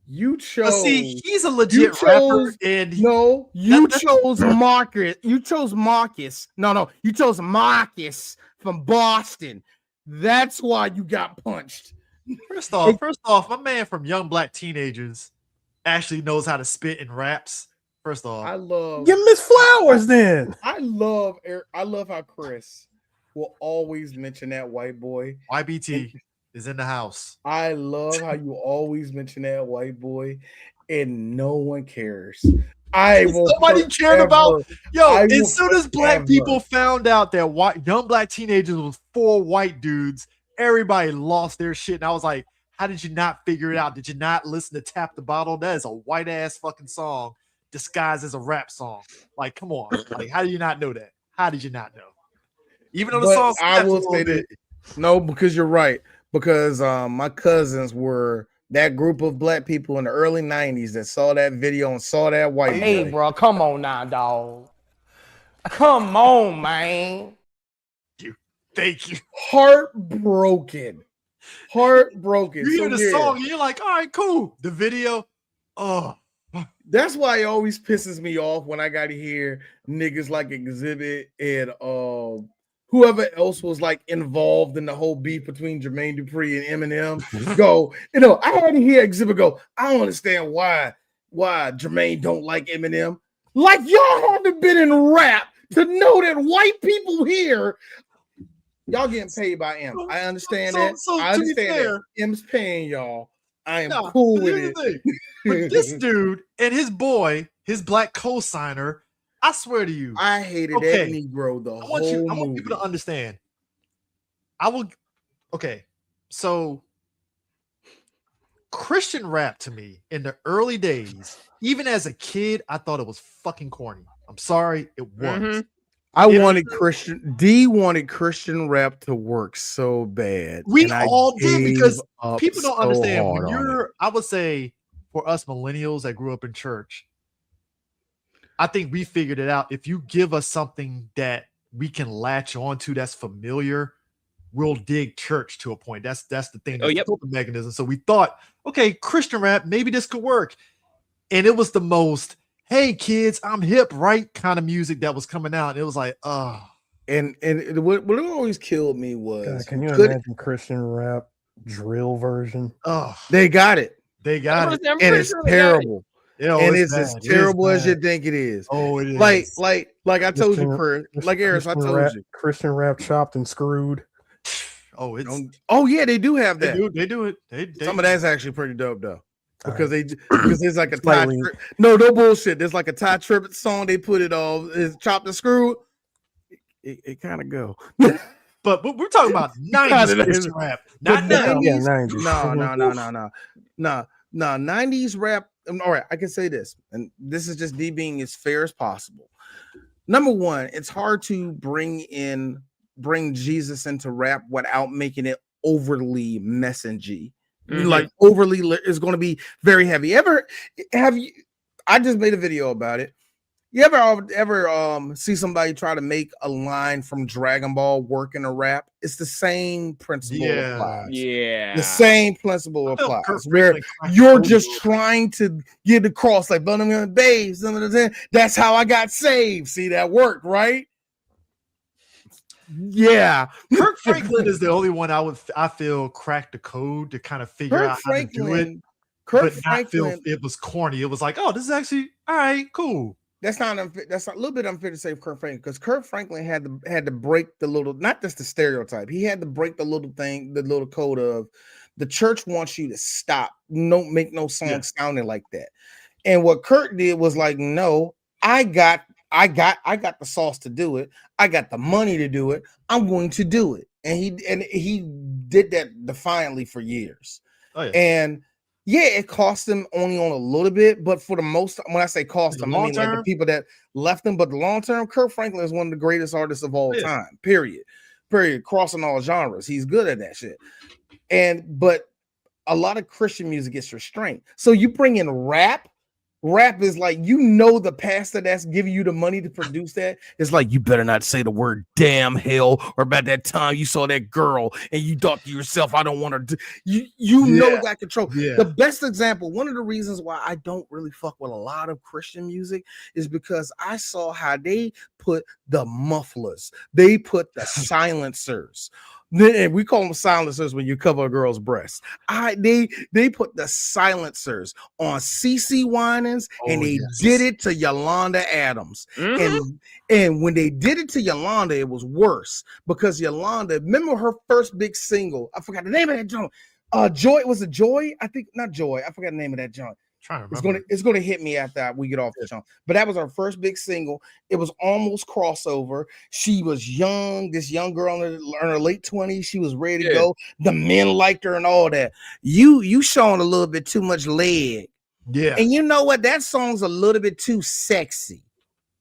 You chose. He's a legit rapper, and you chose Marcus. You chose Marcus. No, you chose Marcus from Boston. That's why you got punched. First off, my man from Young Black Teenagers actually knows how to spit and raps. First off, give Miss Flowers then. I love how Chris will always mention that white boy. YBT is in the house. I love how you always mention that white boy, and no one cares. Nobody cared about. As soon as black people found out that Young Black Teenagers was 4 white dudes, everybody lost their shit. And I was like, how did you not figure it out? Did you not listen to Tap the Bottle? That is a white ass fucking song disguised as a rap song. Like, come on. Like, how did you not know that? How did you not know? Even though the song, I will say that no, because you're right. Because my cousins were that group of black people in the early 90s that saw that video and saw that white. Hey, bro, come on now, dog. Come on, man. Thank you. Heartbroken. You hear the song and you're like, all right, cool. The video, that's why it always pisses me off when I got to hear niggas like Exhibit and whoever else was like involved in the whole beef between Jermaine Dupri and Eminem go. I had to hear Exhibit go, I don't understand why Jermaine don't like Eminem. Like, y'all haven't been in rap to know that white people here. Y'all getting paid by M. I understand that. I understand that. M's paying y'all. I am cool with it. But this dude and his boy, his black co-signer, I swear to you, I hated that Negro the whole movie. I want people to understand. So Christian rap to me in the early days, even as a kid, I thought it was fucking corny. I'm sorry, it was. wanted Christian rap to work so bad. We all did, because people don't understand when I would say, for us millennials that grew up in church, I think we figured it out. If you give us something that we can latch onto that's familiar, we'll dig church to a point. That's the thing. That's the mechanism. So we thought, okay, Christian rap, maybe this could work. And it was the most, hey kids, I'm hip, right? kind of music that was coming out. It was like, And what always killed me was, God, can you imagine Christian rap drill version? They got it. And it's terrible. And it's as terrible as you think it is. Oh, it is. Like I told you, Chris. Like Eris, I told you. Christian rap chopped and screwed. Oh yeah, they do have that. They do it. Some of that's actually pretty dope though. Because there's like a Ty no bullshit. There's like a Ty Tribbett song. They put it all is chopped and screwed. It kind of go. But we're talking about 90s Christian rap, not 90s. No. 90s rap. All right, I can say this, and this is just me being as fair as possible. Number one, it's hard to bring Jesus into rap without making it overly messagey. Like overly is going to be very heavy. I just made a video about it. You ever see somebody try to make a line from Dragon Ball work in a rap? It's the same principle applies. Yeah. The same principle applies. Kurt Where Franklin you're cracked just the code. trying to get across like babes. That's how I got saved. See, that worked, right? Yeah. Kirk Franklin is the only one I feel cracked the code to kind of figure out how to do it. But not feel it was corny. It was like, oh, this is actually all right, cool. That's not unfair. That's a little bit unfair to say Kirk Franklin, because Kirk Franklin had to break the little, not just the stereotype. He had to break the little thing, the little code of the church wants you to stop, make no song sounding like that. And what Kurt did was like, no, I got the sauce to do it. I got the money to do it. I'm going to do it. And he did that defiantly for years. Oh, yeah. And yeah, it cost him only on a little bit, but for the most, when I say cost him, I mean like the people that left him. But the long term, Kirk Franklin is one of the greatest artists of all time. Period. Crossing all genres, he's good at that shit. But a lot of Christian music gets restrained. So you bring in rap. Rap is like, the pastor that's giving you the money to produce that. It's like, you better not say the word damn hell, or about that time you saw that girl and you thought to yourself, I don't want her to. You got control. Yeah. The best example, one of the reasons why I don't really fuck with a lot of Christian music is because I saw how they put the mufflers, they put the silencers. And we call them silencers when you cover a girl's breast. They put the silencers on CeCe Winans, and they did it to Yolanda Adams. Mm-hmm. And when they did it to Yolanda, it was worse, because Yolanda, remember her first big single? I forgot the name of that joint. Joy, was it Joy? I think not Joy. I forgot the name of that joint. It's gonna hit me after we get off the show. But that was our first big single. It was almost crossover. She was young, this young girl in her late 20s. She was ready to go. The men liked her and all that. You showing a little bit too much leg. Yeah. And you know what? That song's a little bit too sexy.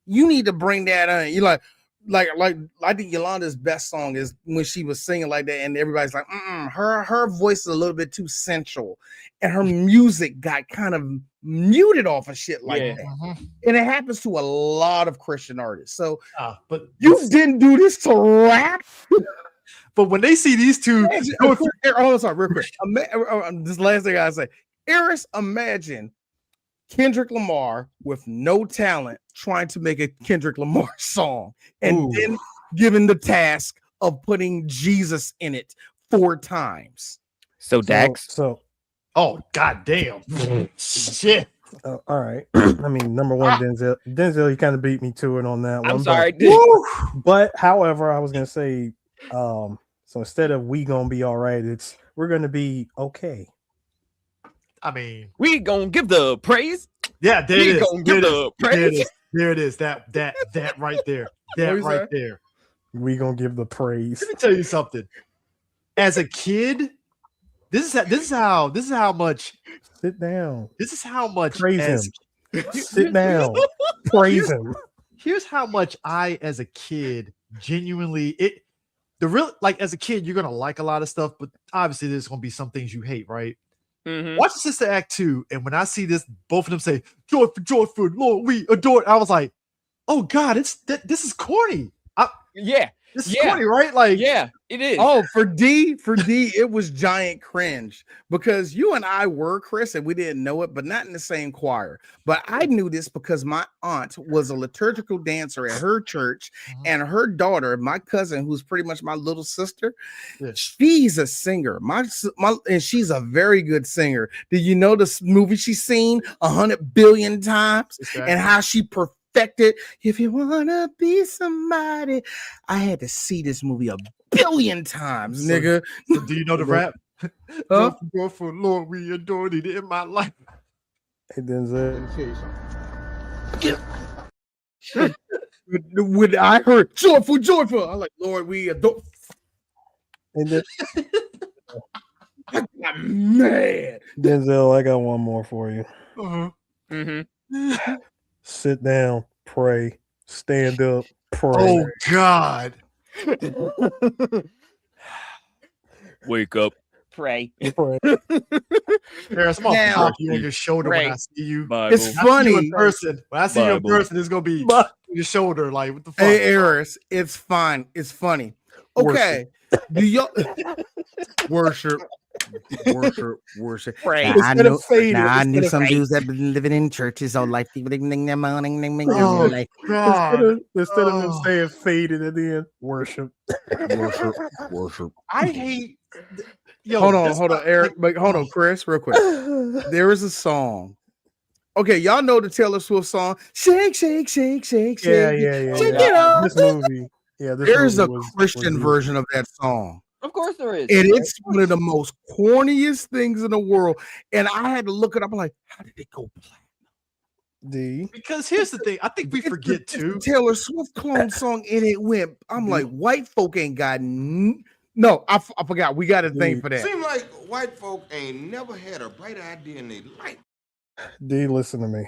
You need to bring that on. You like I think Yolanda's best song is when she was singing like that, and everybody's like, her voice is a little bit too sensual, and her music got kind of muted off of shit like that. Mm-hmm. And it happens to a lot of Christian artists. So, but you didn't do this to rap. But when they see these two, sorry, real quick. This last thing I say, Eris, imagine Kendrick Lamar with no talent trying to make a Kendrick Lamar song, and then given the task of putting Jesus in it 4 times. So Dax. Oh goddamn shit. All right. I mean, number one, Denzel, you kind of beat me to it on that one. I'm sorry. But however, I was gonna say, so instead of we gonna be all right, we're gonna be okay. I mean, we gonna give the praise. Yeah, there it is. Gonna give the praise. There it is. That right there. That right there. We gonna give the praise. Let me tell you something. As a kid, this is how much. Sit down. This is how much. Praise him. Sit down. Praise him. Here's how much I, as a kid, genuinely as a kid, you're gonna like a lot of stuff, but obviously there's gonna be some things you hate, right? Mm-hmm. Watch Sister Act 2, and when I see this, both of them say joyful, Lord, we adore it. I was like, oh God, this is corny. This is corny, right? Like, yeah, it is. Oh, for D, it was giant cringe, because you and I were, Chris, and we didn't know it, but not in the same choir. But I knew this because my aunt was a liturgical dancer at her church, and her daughter, my cousin, who's pretty much my little sister, she's a singer. And she's a very good singer. Did you know this movie she's seen 100 billion times, and how she perfected? If you wanna be somebody, I had to see this movie 1 billion times, nigga. So do you know the rap? For Lord, we adored it in my life. And then when I heard joyful, I'm like, Lord, we adore. And then I got mad. Denzel, I got one more for you. Mm-hmm. Sit down, pray, stand up, pray. Oh God. Wake up, Pray. Harris, I'm off Now- you on your shoulder when I see you. Bible. It's When I see you funny. in person. When I see you in Bible. person, it's gonna be your shoulder. Like, what the fuck? Hey, Eris, it's fine. It's funny. Okay. Do y'all worship? Pray. Now, I knew, fading, I knew some fading. dudes that been living in churches all life. Oh, Like, God. Instead of them Oh. saying faded at the end, worship. worship. I hate. Yo, Hold on, that's hold on, my- Eric. But hold on, Chris, real quick. There is a song. Okay, y'all know the Taylor Swift song. Shake, shake, shake, shake, shake. Yeah. Shake it off. This movie. Yeah, this There's a movie was Christian was- version of that song. Of course there is. And it's one of the most corniest things in the world. And I had to look it up. I'm like, how did it go platinum? D. Because here's the thing. I think we It's the- forget it's the too. Taylor Swift clone song, and it went. I'm like, white folk ain't got. No, I forgot. We got a thing for that. Seem like white folk ain't never had a bright idea in their life. D, listen to me.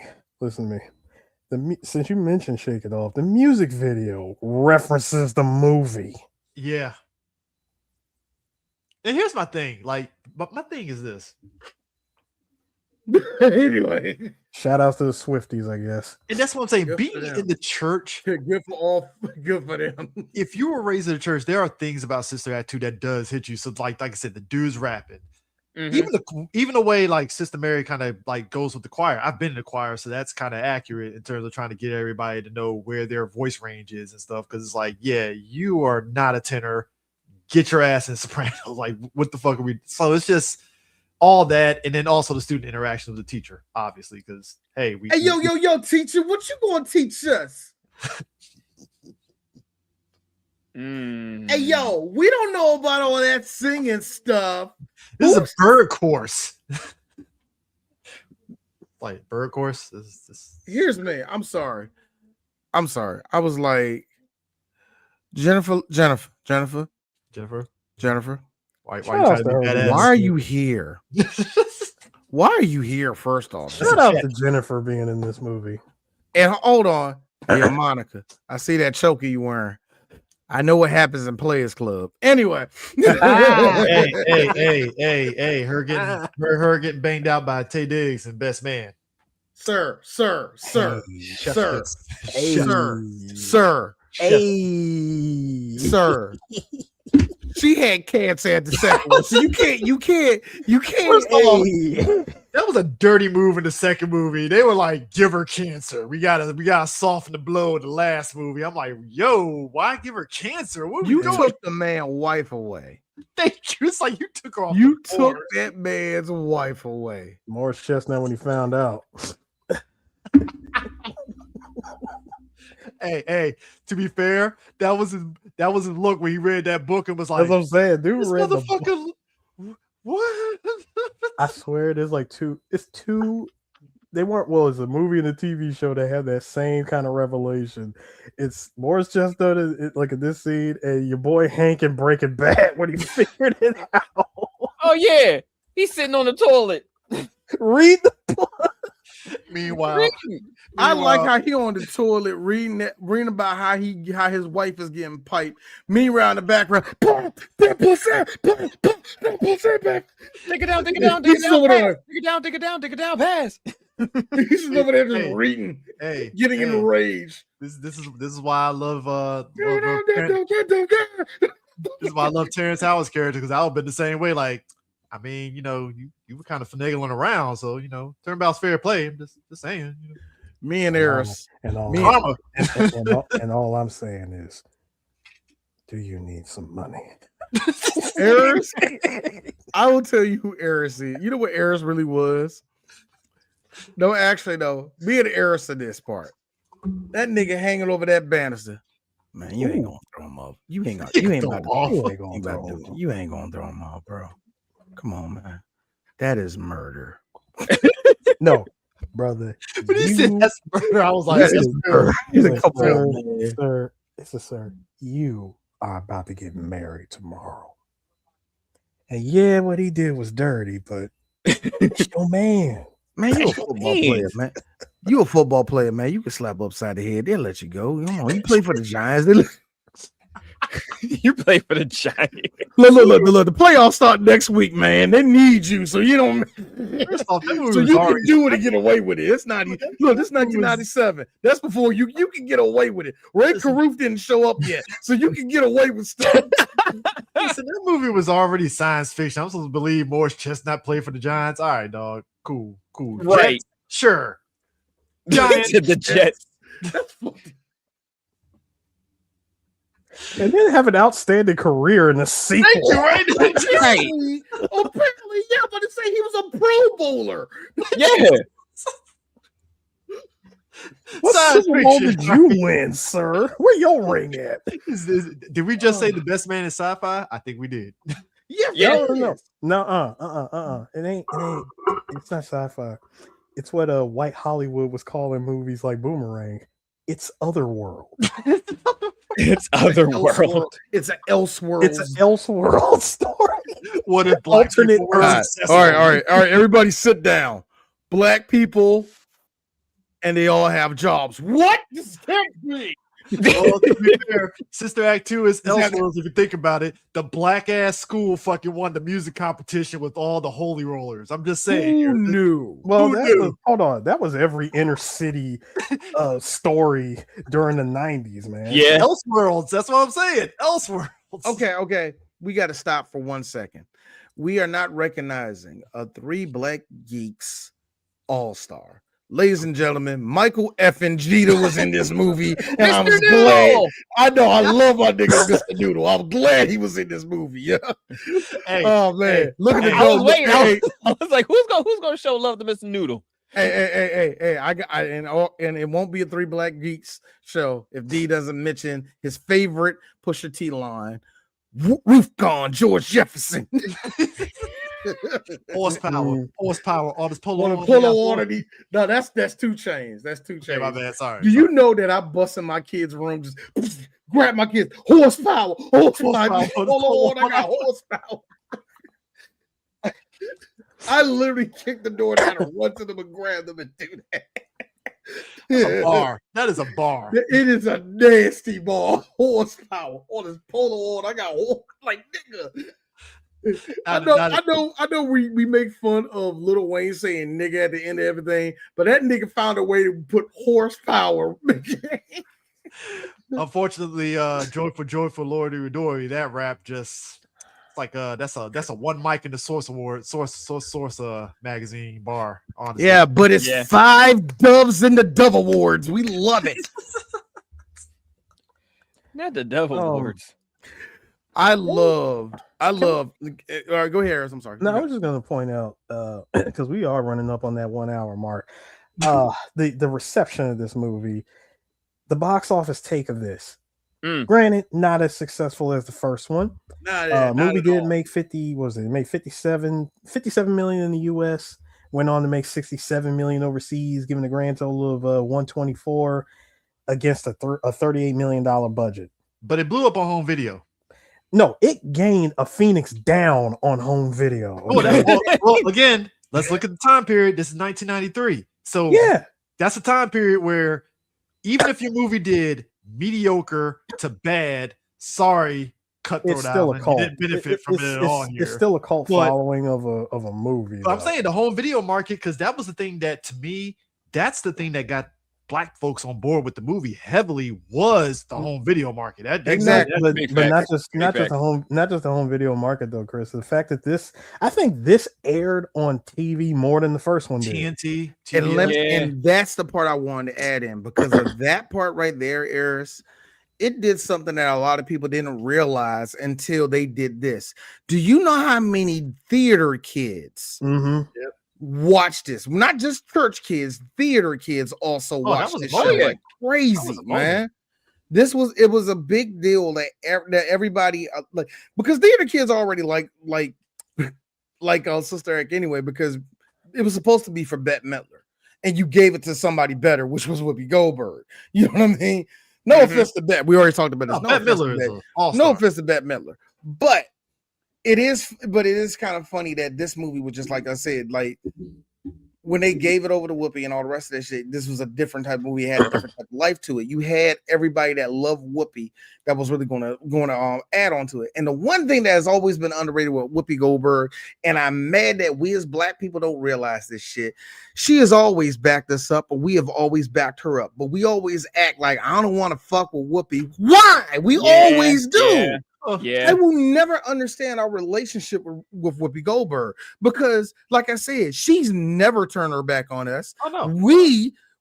Since you mentioned Shake It Off, the music video references the movie. Yeah. And here's my thing. Like, but my thing is this. Anyway, Shout out to the Swifties, I guess. And that's what I'm saying. Good Being for them. in the church, good for all. Good for them. if you were raised in the church, there are things about Sister Act 2 that does hit you. So, like I said, the dude's rapping. Mhm. Even the way like Sister Mary kind of like goes with the choir. I've been in the choir, so that's kind of accurate in terms of trying to get everybody to know where their voice range is and stuff. Because it's like, yeah, you are not a tenor. Get your ass in soprano. Like, what the fuck are we? So it's just all that, and then also the student interaction with the teacher, obviously, because hey, Hey, yo, teacher, what you gonna teach us? Hey, yo, we don't know about all that singing stuff. this is a bird course. Like bird course. This. Here's me. I'm sorry. I was like, Jennifer. Why you Shout out trying to to be her. badass? Why are you here? Why are you here? First off, Shout out to Jennifer being in this movie. and hold on, yo, Monica. I see that choker you wearing. I know what happens in Players Club. Anyway, hey, her getting banged out by Tay Diggs and Best Man. sir, she had cancer at the second one, so you can't. First of all, that was a dirty move in the second movie. They were like, give her cancer. We gotta soften the blow in the last movie. I'm like, yo, why give her cancer? What are we You doing? took the man's wife away. Thank you. It's like you took her off. You the took board. that man's wife away. Morris Chestnut when he found out. Hey, to be fair, that was his look when he read that book and was like, That's what I'm saying. Dude this read the book. motherfucker. What? I swear there's like two. It's two. They weren't. Well, it's a movie and a TV show that have that same kind of revelation. It's Morris Chestnut, like in this scene, and your boy Hank in Breaking Bad when he figured it out. Oh yeah, he's sitting on the toilet. Read the book. Meanwhile, I like how he on the toilet reading about how his wife is getting piped. Meanwhile, in the background, Take it down, take it down, take it He's down, over pass. there. Take it down, take it down, take it down, pass. he's over there just Hey. reading, hey, getting hey, enraged. This is why I love this is why I love Terrence Howard's character, because I would have been the same way. Like, I mean, you were kind of finagling around, so turnabout's fair play. I'm just saying. Me and Eris. And all, Karma. and all I'm saying is, do you need some money? Eris, I will tell you who Eris is. You know what Eris really was? No, actually, no. Me and Eris in this part. That nigga hanging over that banister. Man, you ain't gonna throw him up. You ain't about to do it. You ain't gonna throw him off, bro. Come on, man. That is murder. No, brother. But he said that's murder. I was like, That that's is murder. murder. He's a couple sir, of them, man. sir, it's a sir. You are about to get married tomorrow. And yeah, what he did was dirty, but it's your man. Man, you a football player, man. You a football player, man. You can slap upside the head. They'll let you go. Come on, you play for the Giants. You play for the Giants. Look, the playoffs start next week, man. They need you, so you don't. First off, that movie So was you already can do it and get away with it. It's not. Look, this 1997. That's before you can get away with it. Ray Caruth didn't show up yet, so you can get away with stuff. Listen, that movie was already science fiction. I'm supposed to believe Morris Chestnut played for the Giants. All right, dog. Cool. Right. Jets? Sure. Giants. The Jets. And then have an outstanding career in the sequel. Thank you, right? Apparently, yeah, but it say he was a Pro Bowler. Yeah. What Science Super Bowl fiction, did you win, sir? Where your ring at? Did we just say the best man in sci-fi? I think we did. Yeah. No. It ain't. It's not sci-fi. It's what White Hollywood was calling movies like Boomerang. It's Otherworld. It's Otherworld. It's an Elseworld. It's an Elseworld story. What if black Alternate people were Earth. successful? All right. Everybody sit down. Black people, and they all have jobs. What? This can't be. Well, to be fair, Sister Act 2 is Elseworlds. If you think about it, the black ass school fucking won the music competition with all the holy rollers. I'm just saying. Who knew? Well, Who that knew? was, hold on. That was every inner city story during the 90s, man. Yeah. Elseworlds. That's what I'm saying. Elseworlds. Okay. We got to stop for 1 second. We are not recognizing a 3 Black Geeks all-star. Ladies and gentlemen, Michael effing Jeter was in this movie, and I was glad. I know, I love my nigga Mr. Noodle. I'm glad he was in this movie. Yeah. Hey, Oh man, look at the I was goal. waiting. Hey, I was like, who's gonna show love to Mr. Noodle? hey, and it won't be a 3 Black Geeks show if D doesn't mention his favorite Pusha T line. Roof gone, George Jefferson. horsepower, all this polo. On a polo on. No, that's 2 Chains. That's 2 Chains. Okay, my bad. Sorry. Do you know that I bust in my kids' room, just grab my kids, horsepower. Polo on, I got horsepower. I literally kicked the door down and run to them and grab them and do that. That's a bar. That is a bar. It is a nasty ball. Horsepower on this polo on. I got like nigga. I know. We make fun of Lil Wayne saying nigga at the end of everything, but that nigga found a way to put horsepower. Unfortunately, joyful Lordy Dory, that rap just like that's a one mic in the Source Award Source magazine bar. Honestly, Yeah, but it's 5 doves in the Dove Awards. We love it. Not the Dove Awards. I love. All right, go ahead, Harris. I'm sorry. No, I was just going to point out because we are running up on that 1 hour mark. The reception of this movie, the box office take of this. Granted, not as successful as the first one. Movie did make 57 million in the US. Went on to make 67 million overseas, giving a grand total of 124 against a $38 million budget. But it blew up on home video. No, it gained a Phoenix down on home video. Well, again, let's look at the time period. This is 1993. So yeah, that's a time period where even if your movie did mediocre to bad, sorry, Cutthroat it's still Island, a cult. you didn't benefit from it at all here. It's still a cult following of a movie. But I'm saying the home video market, because that was the thing that, to me, that's the thing that got black folks on board with the movie heavily, was the home video market. Exactly. But not just the home video market though, Chris. The fact that I think this aired on TV more than the first one did. TNT. And that's the part I wanted to add in, because of that part right there, Eris. It did something that a lot of people didn't realize until they did this. Do you know how many theater kids watch this? Not just church kids, theater kids also watch this show like crazy, man. It was a big deal that everybody like, because theater kids already like Sister Act anyway, because it was supposed to be for Bette Midler, and you gave it to somebody better, which was Whoopi Goldberg. You know what I mean? No offense to Bette. We already talked about this. Bette Midler is no offense to Bette Midler, but it is kind of funny that this movie was just, like I said, like when they gave it over to Whoopi and all the rest of that shit, this was a different type of movie. It had a different type of life to it. You had everybody that loved Whoopi that was really going to add on to it. And the one thing that has always been underrated with Whoopi Goldberg, and I'm mad that we as black people don't realize this shit. She has always backed us up, but we have always backed her up. But we always act like I don't want to fuck with Whoopi. Why? We always do. Yeah. I will never understand our relationship with Whoopi Goldberg because, like I said, she's never turned her back on us. Oh, no.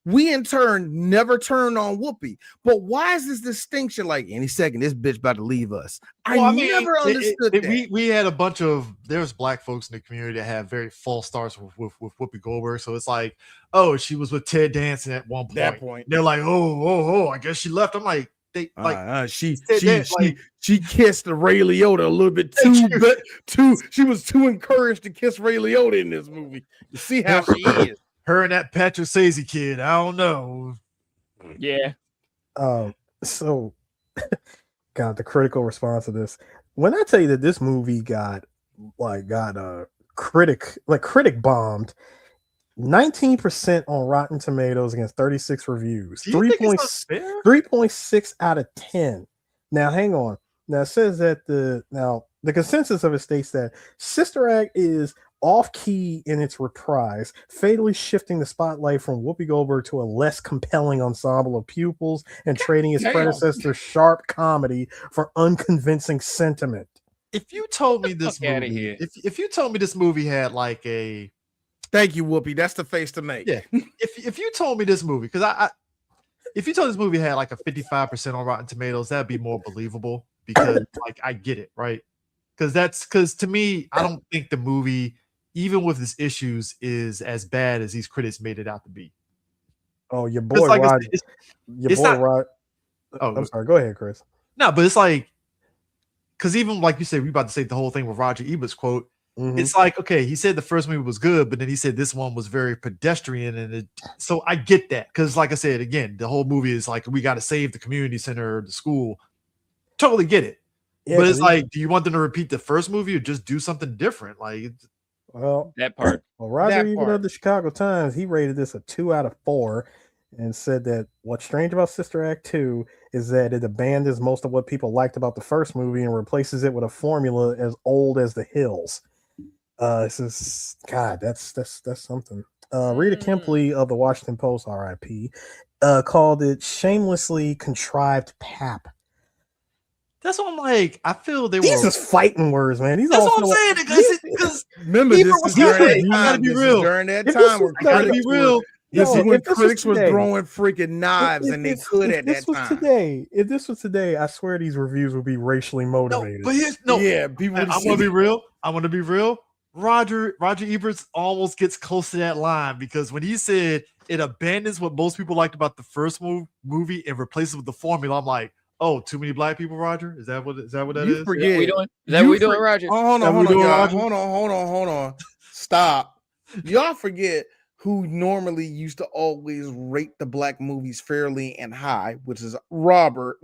We in turn never turned on Whoopi. But why is this distinction? Like any second, this bitch about to leave us. I never understood that. We had a bunch of there's black folks in the community that have very false starts with Whoopi Goldberg. So it's like, oh, she was with Ted Danson at one point. That point. They're like, oh, I guess she left. I'm like. She kissed Ray Liotta a little bit too. She was too encouraged to kiss Ray Liotta in this movie. You see how she is. Her and that Patrick Swayze kid. I don't know. Yeah. So, God, the critical response to this. When I tell you that this movie got critic bombed. 19% on Rotten Tomatoes against 36 reviews. 3.6 out of 10. Now, hang on. Now, it says that the consensus of it states that Sister Act is off-key in its reprise, fatally shifting the spotlight from Whoopi Goldberg to a less compelling ensemble of pupils and trading its predecessor's sharp comedy for unconvincing sentiment. If you told me this movie, if you told me this movie had like a thank you, Whoopi. That's the face to make. Yeah. If you told me this movie, because if you told this movie had like a 55% on Rotten Tomatoes, that'd be more believable because like I get it, right? Because to me, I don't think the movie, even with its issues, is as bad as these critics made it out to be. Oh, your boy Rod. Rod. Oh, I'm sorry. Go ahead, Chris. No, but it's like because even like you said, we about to say the whole thing with Roger Ebert's quote. Mm-hmm. It's like, okay, he said the first movie was good, but then he said this one was very pedestrian. And so I get that. Because like I said, again, the whole movie is like, we got to save the community center, the school. Totally get it. Yeah, but it's like, do you want them to repeat the first movie or just do something different? Like, well, that part. Well, Roger Ebert of the Chicago Times, he rated this a 2 out of 4 and said that what's strange about Sister Act 2 is that it abandons most of what people liked about the first movie and replaces it with a formula as old as the hills. This is God. That's something. Rita Kempley of the Washington Post, RIP, called it shamelessly contrived pap. That's what I'm like. I feel these are fighting words, man. That's what I'm saying. Because remember, this is during that time. During that time, I gotta be real. This is when critics were throwing freaking knives, and they could at that time. If this was today, I swear these reviews would be racially motivated. People. I want to be real. Roger Ebert almost gets close to that line because when he said it abandons what most people liked about the first movie and replaces it with the formula, I'm like, oh, too many black people, Roger? Is that what that is? Forget. Is that what we doing, Roger? Oh, hold on. Stop. Y'all forget who normally used to always rate the black movies fairly and high, which is Roger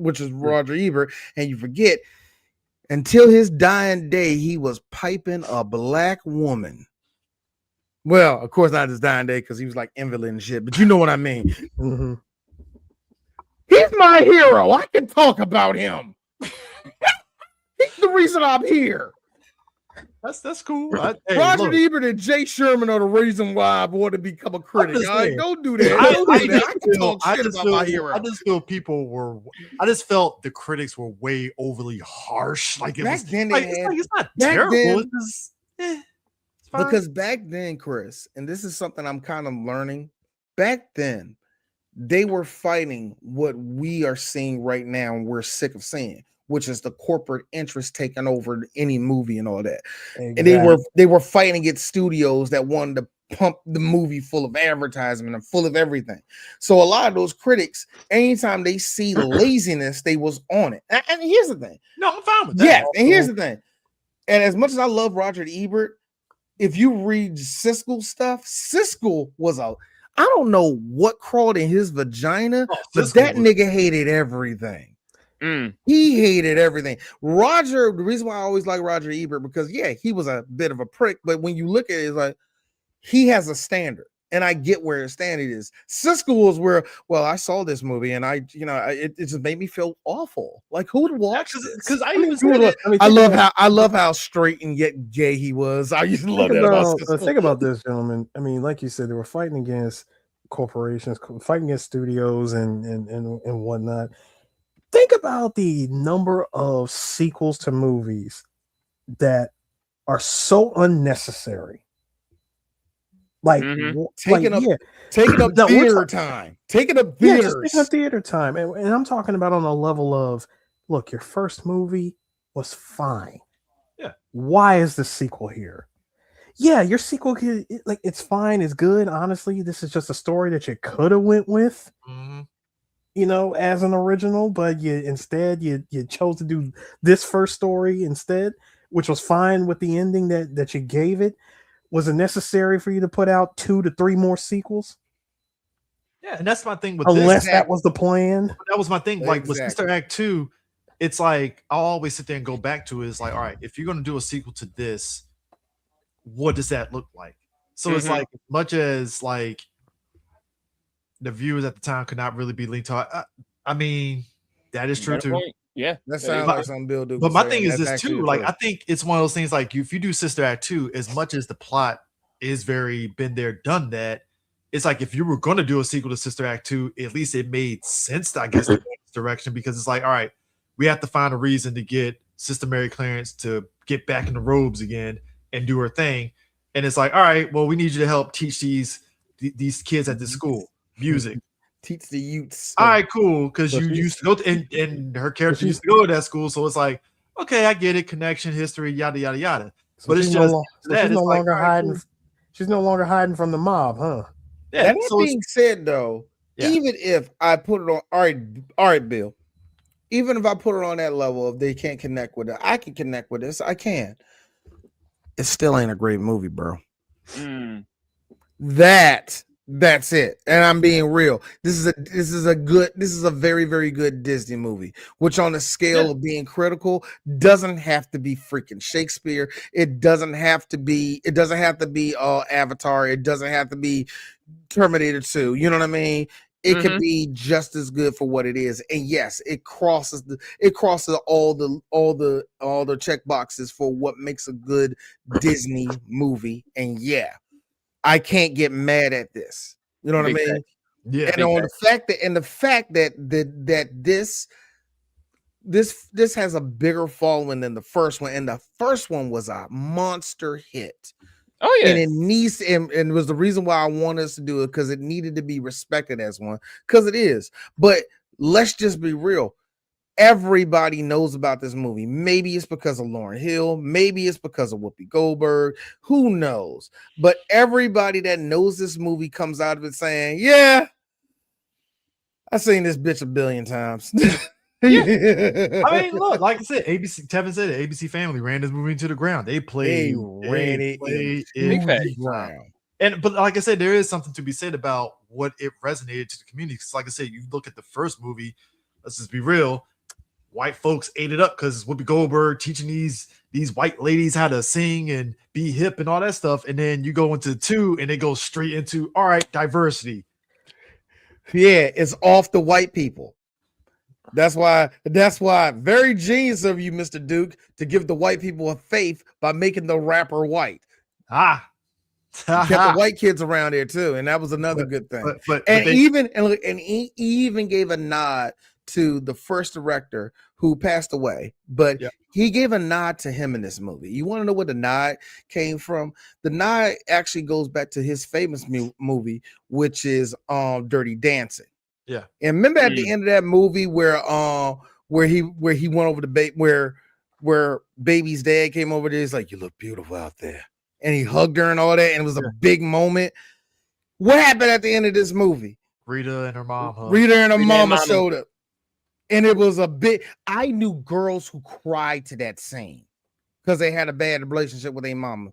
Ebert, and you forget. Until his dying day, he was piping a black woman. Well, of course, not his dying day because he was like invalid and shit, but you know what I mean. Mm-hmm. He's my hero. I can talk about him. He's the reason I'm here. That's cool. Roger Ebert and Jay Sherman are the reason why I want to become a critic. Don't do that. I just feel people were. I just felt the critics were way overly harsh. Like it's not terrible. Because back then, Chris, and this is something I'm kind of learning. Back then, they were fighting what we are seeing right now, and we're sick of seeing, which is the corporate interest taking over any movie and all that. Exactly. And they were fighting against studios that wanted to pump the movie full of advertisement and full of everything. So a lot of those critics, anytime they see laziness, they was on it. And here's the thing. No, I'm fine with that. Yeah, and here's the thing. And as much as I love Roger Ebert, if you read Siskel stuff, Siskel was I don't know what crawled in his vagina, but that nigga hated everything. He hated everything. The reason why I always like Roger Ebert, because he was a bit of a prick, but when you look at it, it's like he has a standard. And I get where his standing is. Cisco was where, well, I saw this movie and it just made me feel awful. Like, who would watch this? Because I love how straight and yet gay he was. I used to love that about Cisco. Think about this, gentlemen. I mean, like you said, they were fighting against corporations, fighting against studios and whatnot. Think about the number of sequels to movies that are so unnecessary. Like taking up theater time. Taking up theater time. And I'm talking about on a level of, look, your first movie was fine. Yeah. Why is the sequel here? Yeah, your sequel, like, it's fine, it's good. Honestly, this is just a story that you could have went with, as an original, but you chose to do this first story instead, which was fine with the ending that you gave it. Was it necessary for you to put out 2 to 3 more sequels? Yeah, and that's my thing with unless that was the plan. That was my thing. Like with Sister Act 2, it's like I'll always sit there and go back to it. It's like, all right, if you're gonna do a sequel to this, what does that look like? So it's like, as much as like the viewers at the time could not really be linked to, I mean, that is true too. Point. Yeah, that sounds like something Bill do. But my thing is this too. Like, I think it's one of those things. Like, if you do Sister Act 2, as much as the plot is very been there, done that, it's like if you were going to do a sequel to Sister Act 2, at least it made sense, I guess, in this direction, because it's like, all right, we have to find a reason to get Sister Mary Clarence to get back in the robes again and do her thing. And it's like, all right, well, we need you to help teach these kids at this school music. Teach the youths. All right, cool. Because you used to go to, and her character used to go to that school. So it's like, okay, I get it. Connection, history, yada, yada, yada. So but it's just she's no longer hiding. Cool. She's no longer hiding from the mob, huh? Yeah. That being said, though, even if I put it on, all right, Bill. Even if I put it on that level, if they can't connect with it, I can connect with this. I can. It still ain't a great movie, bro. That's it. And I'm being real. This is a very, very good Disney movie, which on the scale of being critical doesn't have to be freaking Shakespeare. It doesn't have to be Avatar. It doesn't have to be Terminator 2. You know what I mean? It could be just as good for what it is. And yes, it crosses all the check boxes for what makes a good Disney movie. And yeah, I can't get mad at this. You know what I mean? Yeah. And on the fact that this has a bigger following than the first one, and the first one was a monster hit. Oh yeah, and it needs and it was the reason why I wanted us to do it, because it needed to be respected as one, because it is. But let's just be real. Everybody knows about this movie. Maybe it's because of Lauryn Hill. Maybe it's because of Whoopi Goldberg. Who knows? But everybody that knows this movie comes out of it saying, yeah, I've seen this bitch a billion times. Yeah. I mean, look, like I said, Tevin said it, ABC Family ran this movie into the ground. They ran it into the ground. But like I said, there is something to be said about what it resonated to the community. Because like I said, you look at the first movie, let's just be real, white folks ate it up because Whoopi Goldberg teaching these white ladies how to sing and be hip and all that stuff. And then you go into 2 and it goes straight into, all right, diversity. Yeah, it's off the white people. That's why very genius of you, Mr. Duke, to give the white people a faith by making the rapper white. Kept the white kids around there too, and that was another good thing. He even gave a nod to the first director who passed away, but he gave a nod to him in this movie. You want to know where the nod came from? The nod actually goes back to his famous movie, which is Dirty Dancing. Yeah, and remember at the end of that movie where he went over the where baby's dad came over there. He's like, "You look beautiful out there," and he hugged her and all that, and it was a big moment. What happened at the end of this movie? Rita and her mom. Mama showed up, and it was a big. I knew girls who cried to that scene because they had a bad relationship with their mama.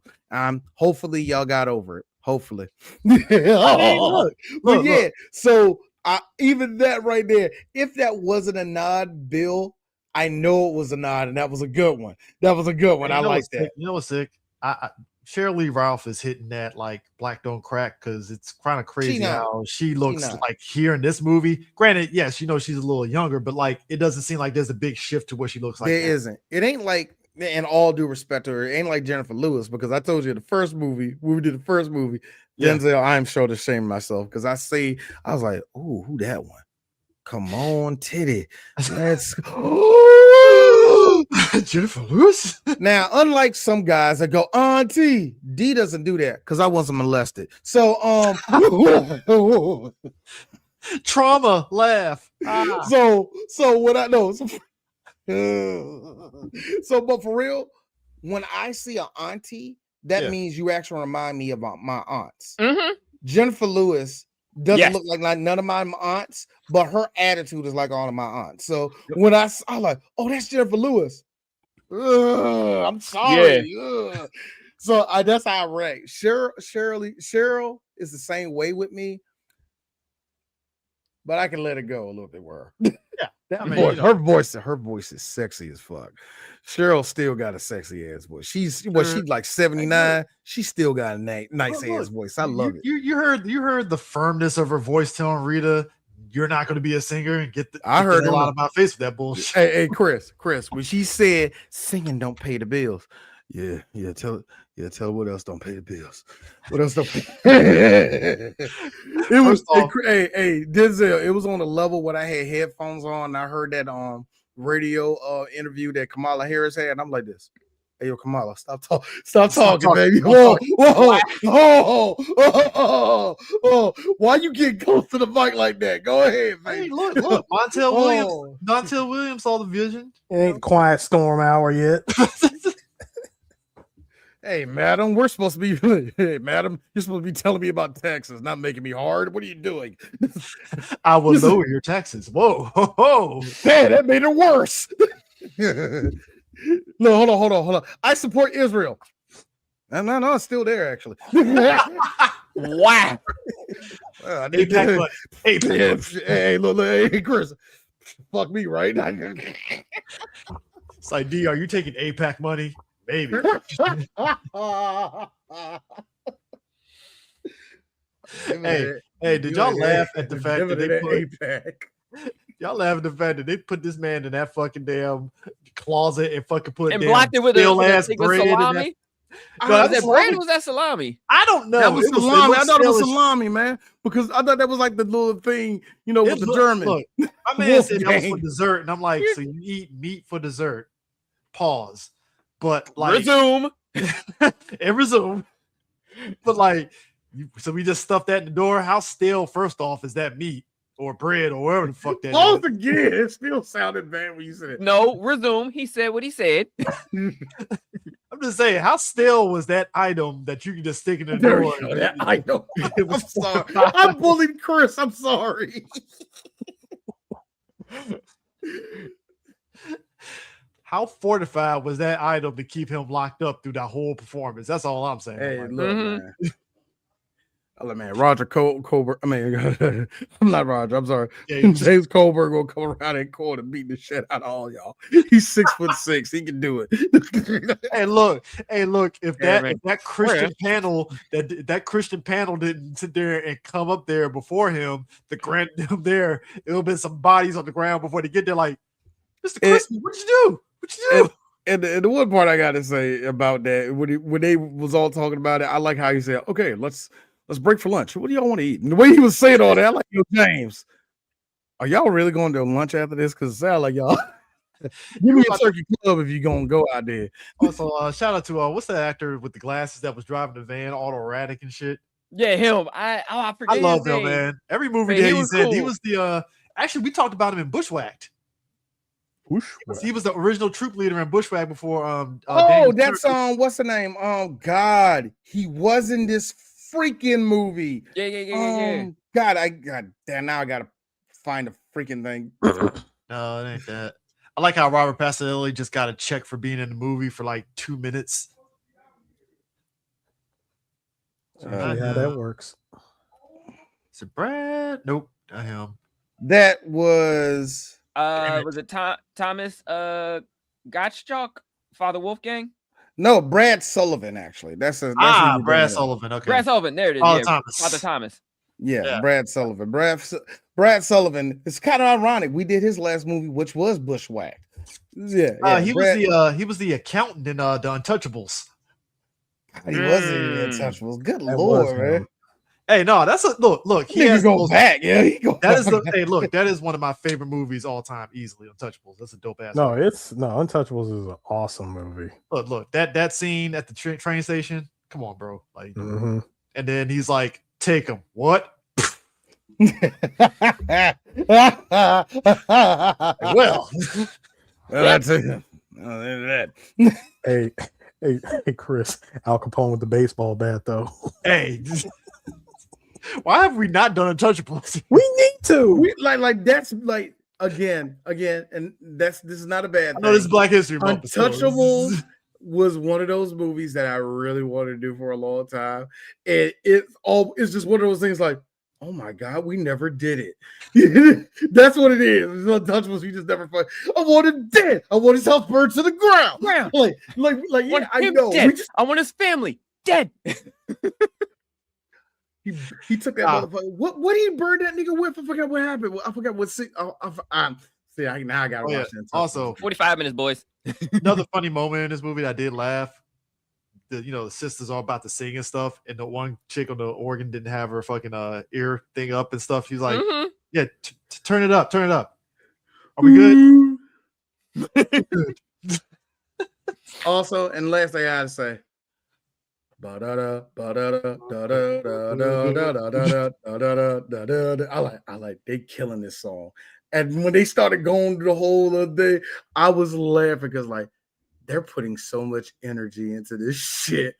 Hopefully y'all got over it. Hopefully. Look. So. Even that right there, if that wasn't a nod, Bill, I know it was a nod, and that was a good one. I like that. You know what's sick? Cheryl Lee Ralph is hitting that like black don't crack because it's kind of crazy how she looks like here in this movie. Granted, yes, you know she's a little younger, but like it doesn't seem like there's a big shift to what she looks like. There isn't. It ain't like, in all due respect to her, it ain't like Jennifer Lewis, because I told you the first movie, when we did the first movie, Denzel, I'm sure to shame myself because I was like, oh, who that one? Come on, titty. Let's go. Jennifer Lewis. Now, unlike some guys that go, Auntie, D doesn't do that because I wasn't molested. So, trauma, laugh. So what I know. So, but for real, when I see an auntie, that means you actually remind me about my aunts. Jennifer Lewis doesn't look like none of my aunts, but her attitude is like all of my aunts. So when I like, oh, that's Jennifer Lewis. I'm sorry. So that's how I react. Cheryl is the same way with me, but I can let it go a little bit more. I mean, her voice is sexy as fuck. Cheryl still got a sexy ass voice. She's like 79. She still got a nice ass voice. I love it. You heard the firmness of her voice telling Rita, "You're not going to be a singer," and I heard a lot of my face with that bullshit. Hey, Chris, when she said singing don't pay the bills, tell her what else don't pay the bills. What else don't pay? Denzel, it was on a level when I had headphones on and I heard that radio interview that Kamala Harris had, and I'm like this. Hey, yo, Kamala, stop talking, baby. Whoa. Why you getting close to the mic like that? Go ahead, baby. Hey, look, Montel Williams saw the vision. It ain't quiet storm hour yet. Hey, madam, you're supposed to be telling me about taxes, not making me hard. What are you doing? I will lower your taxes. Whoa. Man, that made it worse. No, hold on. I support Israel. No, it's still there, actually. Wow. Hey, look, hey, Chris. Fuck me, right? It's like, D, are you taking APAC money? Maybe. Hey, did y'all laugh at the fact that they put y'all laugh at the fact that they put this man in that fucking damn closet and fucking put and blocked it with a ass bread salami? Was that bread or was that salami? I don't know. That was salami. I thought it was salami, man, because I thought that was like the little thing, with the German. Look, my man said that was for dessert, and I'm like, so you eat meat for dessert? Pause. But like resume. And resume. But like, so we just stuffed that in the door. How stale, first off, is that meat or bread or whatever the fuck that is? Again, it still sounded bad when you said it. No, resume. He said what he said. I'm just saying, how stale was that item that you can just stick in the door? I know. I'm sorry. I bullied Chris. I'm sorry. How fortified was that item to keep him locked up through that whole performance? That's all I'm saying. Hey, look, man. Man, Roger Colbert. I mean, I'm not Roger. I'm sorry. Yeah, James Colbert will come around in court and beat the shit out of all y'all. He's 6'6". He can do it. Hey, look. If that Christian panel didn't sit there and come up there before him to grant them there, it'll been some bodies on the ground before they get there. Like, Mr. Christian, what'd you do? And the one part I gotta say about that, when they was all talking about it, I like how he said, "Okay, let's break for lunch. What do y'all want to eat?" And the way he was saying all that, I like, yo, James, are y'all really going to lunch after this? Because it sounds like y'all. Give me a turkey club if you're gonna go out there. Also, shout out to what's that actor with the glasses that was driving the van, Otto Raddick and shit. Yeah, him. I forget. I love him, man. Every movie that he said, cool. He was the. Actually, we talked about him in Bushwhacked. He was the original troop leader in Bushwhack before. That's what's the name? Oh God, he was in this freaking movie. Yeah. God, damn! Now I gotta find a freaking thing. No, it ain't that. I like how Robert Pastorelli just got a check for being in the movie for like 2 minutes. How that works. Is it Brad? Nope, not him. That was. Was it Thomas Gottschalk, Father Wolfgang? No, Brad Sullivan. Actually, that's Brad Sullivan. Okay, Brad Sullivan. There it is. Father Yeah, Thomas. Father Thomas. Yeah, Brad Sullivan. Brad Sullivan. It's kind of ironic. We did his last movie, which was Bushwhacked. Yeah, he was the accountant in the Untouchables. He wasn't even Untouchables. Good That lord, man. Hey, no, that's a look. He has go back. Yeah, he go. That is hey, look, that is one of my favorite movies all time, easily. Untouchables. That's a dope ass. No, Untouchables is an awesome movie. Look, that scene at the train station. Come on, bro. Like, Mm-hmm. and then he's like, "Take him." What? Well, that's it. That. Hey, Chris, Al Capone with the baseball bat, though. Hey, why have we not done Untouchables? We need to. We like that's like again, and this is not a bad thing. No, this is Black History Month. Untouchables was one of those movies that I really wanted to do for a long time. And it's just one of those things like, oh my God, we never did it. That's what it is. It's Untouchables. We just never find. I want him dead. I want his house burned to the ground. Like yeah, I know. I want his family dead. He took that motherfucker. What did he burn that nigga with? I forgot what happened. I forgot what. See, now I gotta watch that. Also, 45 minutes, boys. Another funny moment in this movie that I did laugh. The sisters all about to sing and stuff, and the one chick on the organ didn't have her fucking ear thing up and stuff. She's like, "Yeah, turn it up, turn it up. Are we good?" Also, and last thing I gotta say. I like they killing this song. And when they started going the whole other day, I was laughing because like they're putting so much energy into this shit.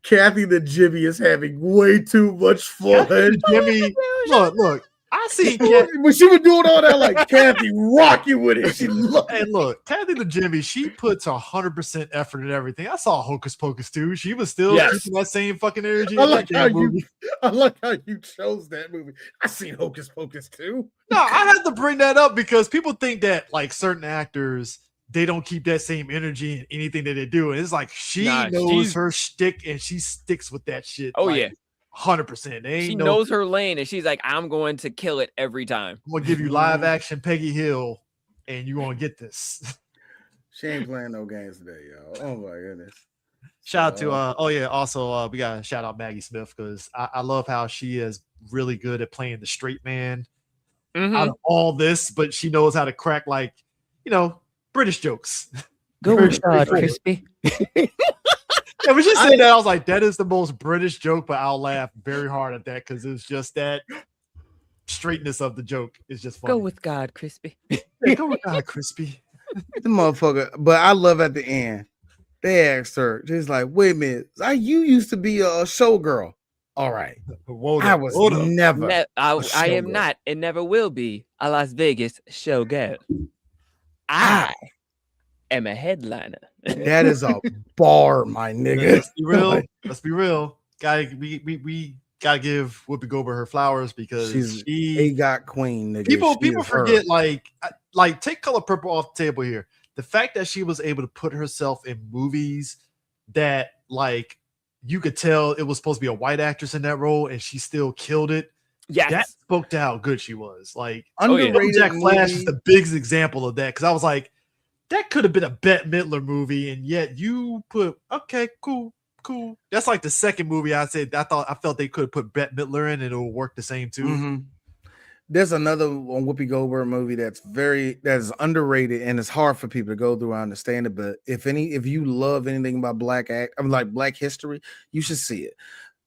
Kathy the Jimmy is having way too much fun. Jimmy, look. I see when she was doing all that, like Kathy rocking with it. She and look, Kathy the Jimmy, she puts 100% effort in everything. I saw Hocus Pocus too. She was still keeping that same fucking energy. I like how you chose that movie. I seen Hocus Pocus too. No, I had to bring that up because people think that like certain actors they don't keep that same energy in anything that they do. And it's like she knows her shtick and she sticks with that shit. Oh like, yeah. 100%. She knows her lane and she's like, I'm going to kill it every time. I'm gonna give you live action Peggy Hill, and you're gonna get this. She ain't playing no games today, y'all. Oh my goodness. Shout out to also we gotta shout out Maggie Smith because I love how she is really good at playing the straight man out of all this, but she knows how to crack like British jokes. Go with God, Crispy. Yeah, when she said that, I was like, that is the most British joke, but I'll laugh very hard at that because it's just that straightness of the joke is just funny. Go with God, Crispy. Yeah, go with God, Crispy. The motherfucker, but I love at the end, they asked her, just like, wait a minute, you used to be a showgirl. All right. I was never. I am not and never will be a Las Vegas showgirl. I am a headliner. That is a bar, my nigga. Let's be real. Let's be real. We gotta give Whoopi Goldberg her flowers because she's a got queen, nigga. People forget like take Color Purple off the table here. The fact that she was able to put herself in movies that like you could tell it was supposed to be a white actress in that role and she still killed it. Yes. That spoke to how good she was. Like underrated Jack Flash is the biggest example of that because I was like, that could have been a Bette Midler movie, and yet you put cool. That's like the second movie I said I felt they could have put Bette Midler in and it will work the same too. Mm-hmm. There's another Whoopi Goldberg movie that is underrated and it's hard for people to go through. I understand it, but if you love anything about Black history, you should see it.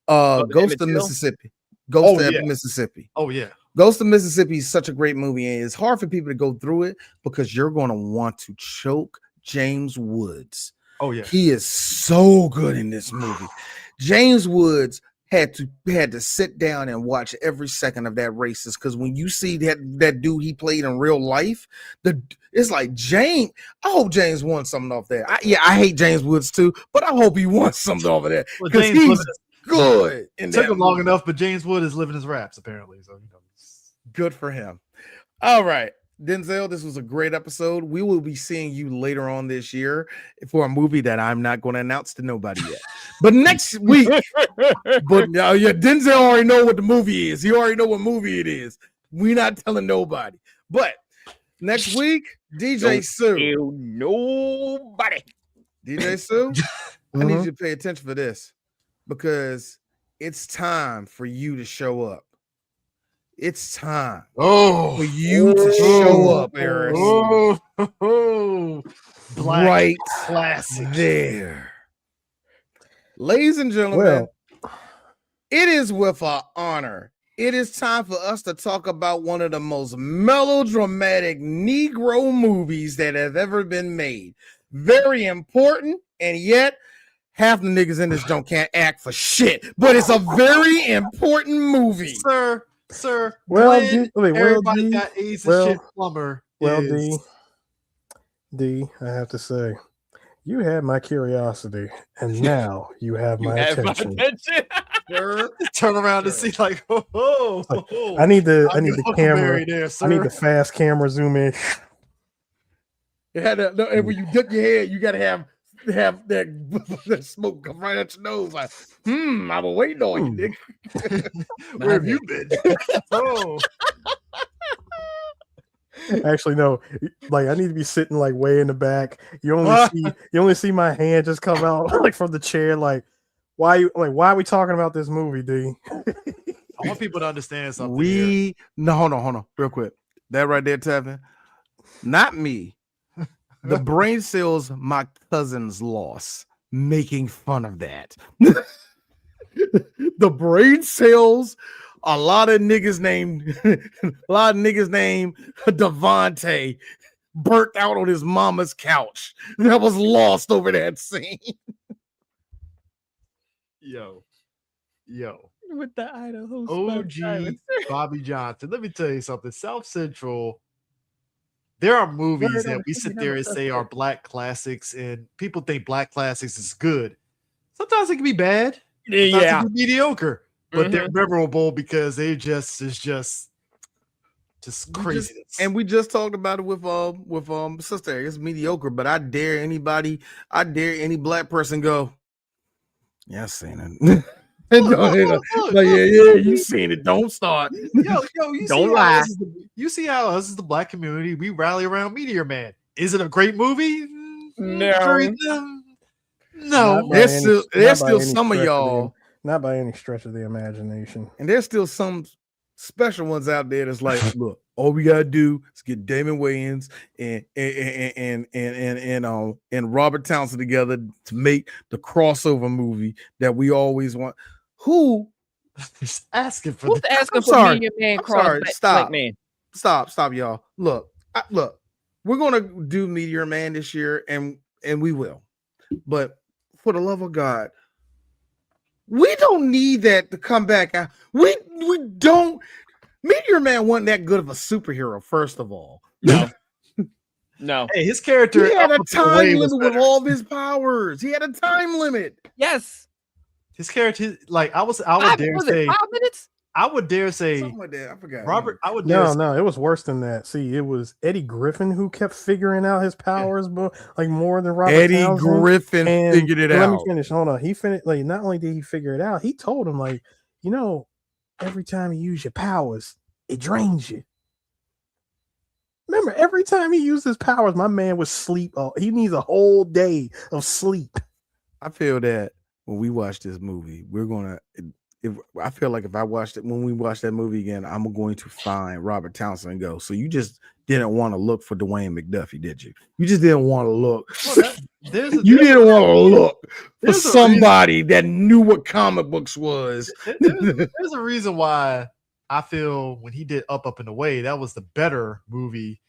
Ghost of Mississippi. Ghost of Mississippi. Oh yeah. Ghost of Mississippi is such a great movie, and it's hard for people to go through it because you're going to want to choke James Woods. Oh yeah, he is so good in this movie. James Woods had to sit down and watch every second of that racist because when you see that dude he played in real life, it's like James. I hope James won something off there. I hate James Woods too, but I hope he won something off of that because he's good. It took him long enough, but James Wood is living his raps apparently. So good for him. All right. Denzel, this was a great episode. We will be seeing you later on this year for a movie that I'm not going to announce to nobody yet. But next week, Denzel already know what the movie is. He already know what movie it is. We're not telling nobody. But next week, DJ Sue. Nobody. DJ Sue, I need you to pay attention for this because it's time for you to show up. It's time for you to show up, Eris. Black classic there. Ladies and gentlemen, it is with our honor. It is time for us to talk about one of the most melodramatic Negro movies that have ever been made. Very important, and yet half the niggas in this joint can't act for shit. But it's a very important movie. Sir, everybody got AIDS and shit. Plumber. D, I have to say, you had my curiosity, and now you have my attention. Turn around and see, like, I need the camera. There, I need the fast camera zoom in. And when you dip your head, you gotta have that smoke come right at your nose. Like, I was waiting on you, nigga. Where have you been? Actually, no. Like, I need to be sitting like way in the back. You only see my hand just come out like from the chair. Like, why are we talking about this movie, D? I want people to understand something. Hold on, real quick. That right there, Tevin. Not me. The brain cells my cousins lost, making fun of that. The brain cells, a lot of niggas named Devontae burnt out on his mama's couch. That was lost over that scene. Yo. With the Idaho OG Bobby Johnson. Let me tell you something. South Central. There are movies that we sit there and say are black classics, and people think black classics is good. Sometimes it can be bad. Sometimes it can be mediocre, but they're memorable because they just craziness. And we just talked about it with sister. It's mediocre, but I dare any black person go, yeah, I've seen it. You seen it. Don't start. Don't lie. You see how us as the black community, we rally around Meteor Man. Is it a great movie? No. No. There's still some of y'all. Not by any stretch of the imagination. And there's still some special ones out there that's like, look, all we gotta do is get Damon Wayans and Robert Townsend together to make the crossover movie that we always want. Who is asking for? Who's asking for Meteor Man cross? Stop, y'all. Look, we're gonna do Meteor Man this year, and we will. But for the love of God, we don't need that to come back out. We don't. Meteor Man wasn't that good of a superhero, first of all. No. Hey, his character had a time limit with all of his powers. He had a time limit. Yes. His character, like I would dare say 5 minutes. I would dare say something like that. I forgot. Robert, I would dare say, it was worse than that. See, it was Eddie Griffin who kept figuring out his powers, like more than Robert Eddie Townsend. Griffin figured it out. Let me finish. Hold on. He finished. Like, not only did he figure it out, he told him, like, every time you use your powers, it drains you. Remember, every time he used his powers, my man would sleep. He needs a whole day of sleep. I feel that when we watch this movie, I feel like if I watched it, when we watch that movie again, I'm going to find Robert Townsend and go, so you just didn't want to look for Dwayne McDuffie, did you? You just didn't want to look. You didn't want to look for somebody that knew what comic books was. There's a reason why I feel when he did Up and Away, that was the better movie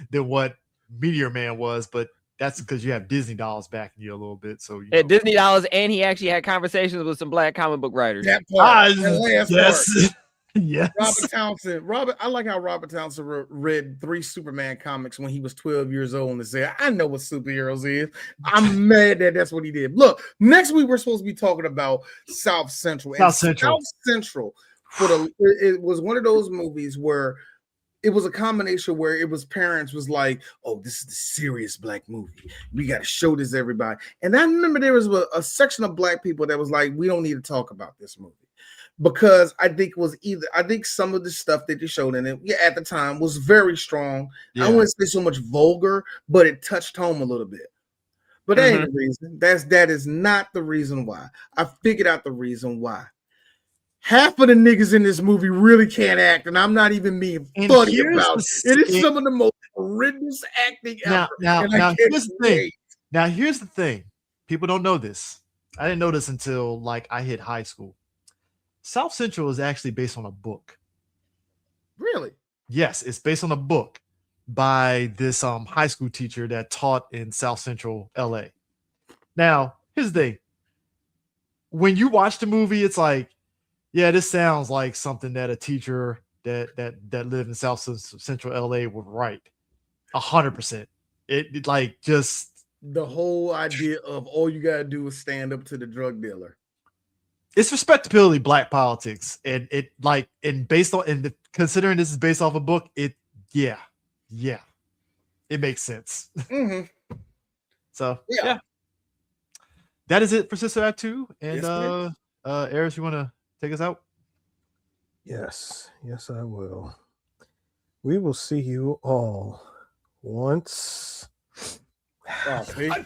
than what Meteor Man was, but that's because you have Disney dollars backing you a little bit. So Disney dollars, and he actually had conversations with some black comic book writers. That part, yes. Robert Townsend. I like how Robert Townsend read 3 Superman comics when he was 12 years old and said, I know what superheroes is. I'm mad that that's what he did. Look, next week we're supposed to be talking about South Central. South Central. It was one of those movies where it was a combination where it was parents was like, oh, this is the serious black movie. We got to show this to everybody. And I remember there was a section of black people that was like, we don't need to talk about this movie. Because I think some of the stuff that they showed in it at the time was very strong. I wouldn't say so much vulgar, but it touched home a little bit. But that ain't the reason. That is not the reason why. I figured out the reason why. Half of the niggas in this movie really can't act, and I'm not even being funny about it. It is some of the most horrendous acting ever. Now here's the thing. People don't know this. I didn't know this until like I hit high school. South Central is actually based on a book. Really? Yes, it's based on a book by this high school teacher that taught in South Central LA. Now, here's the thing. When you watch the movie, it's like, yeah, this sounds like something that a teacher that lived in South Central LA would write. 100%. It like just the whole idea of all you gotta do is stand up to the drug dealer. It's respectability black politics, and considering this is based off a book, it makes sense. Mm-hmm. So yeah, that is it for Sister Act 2. And yes, Eris, you want to take us out? Yes, I will. We will see you all once again.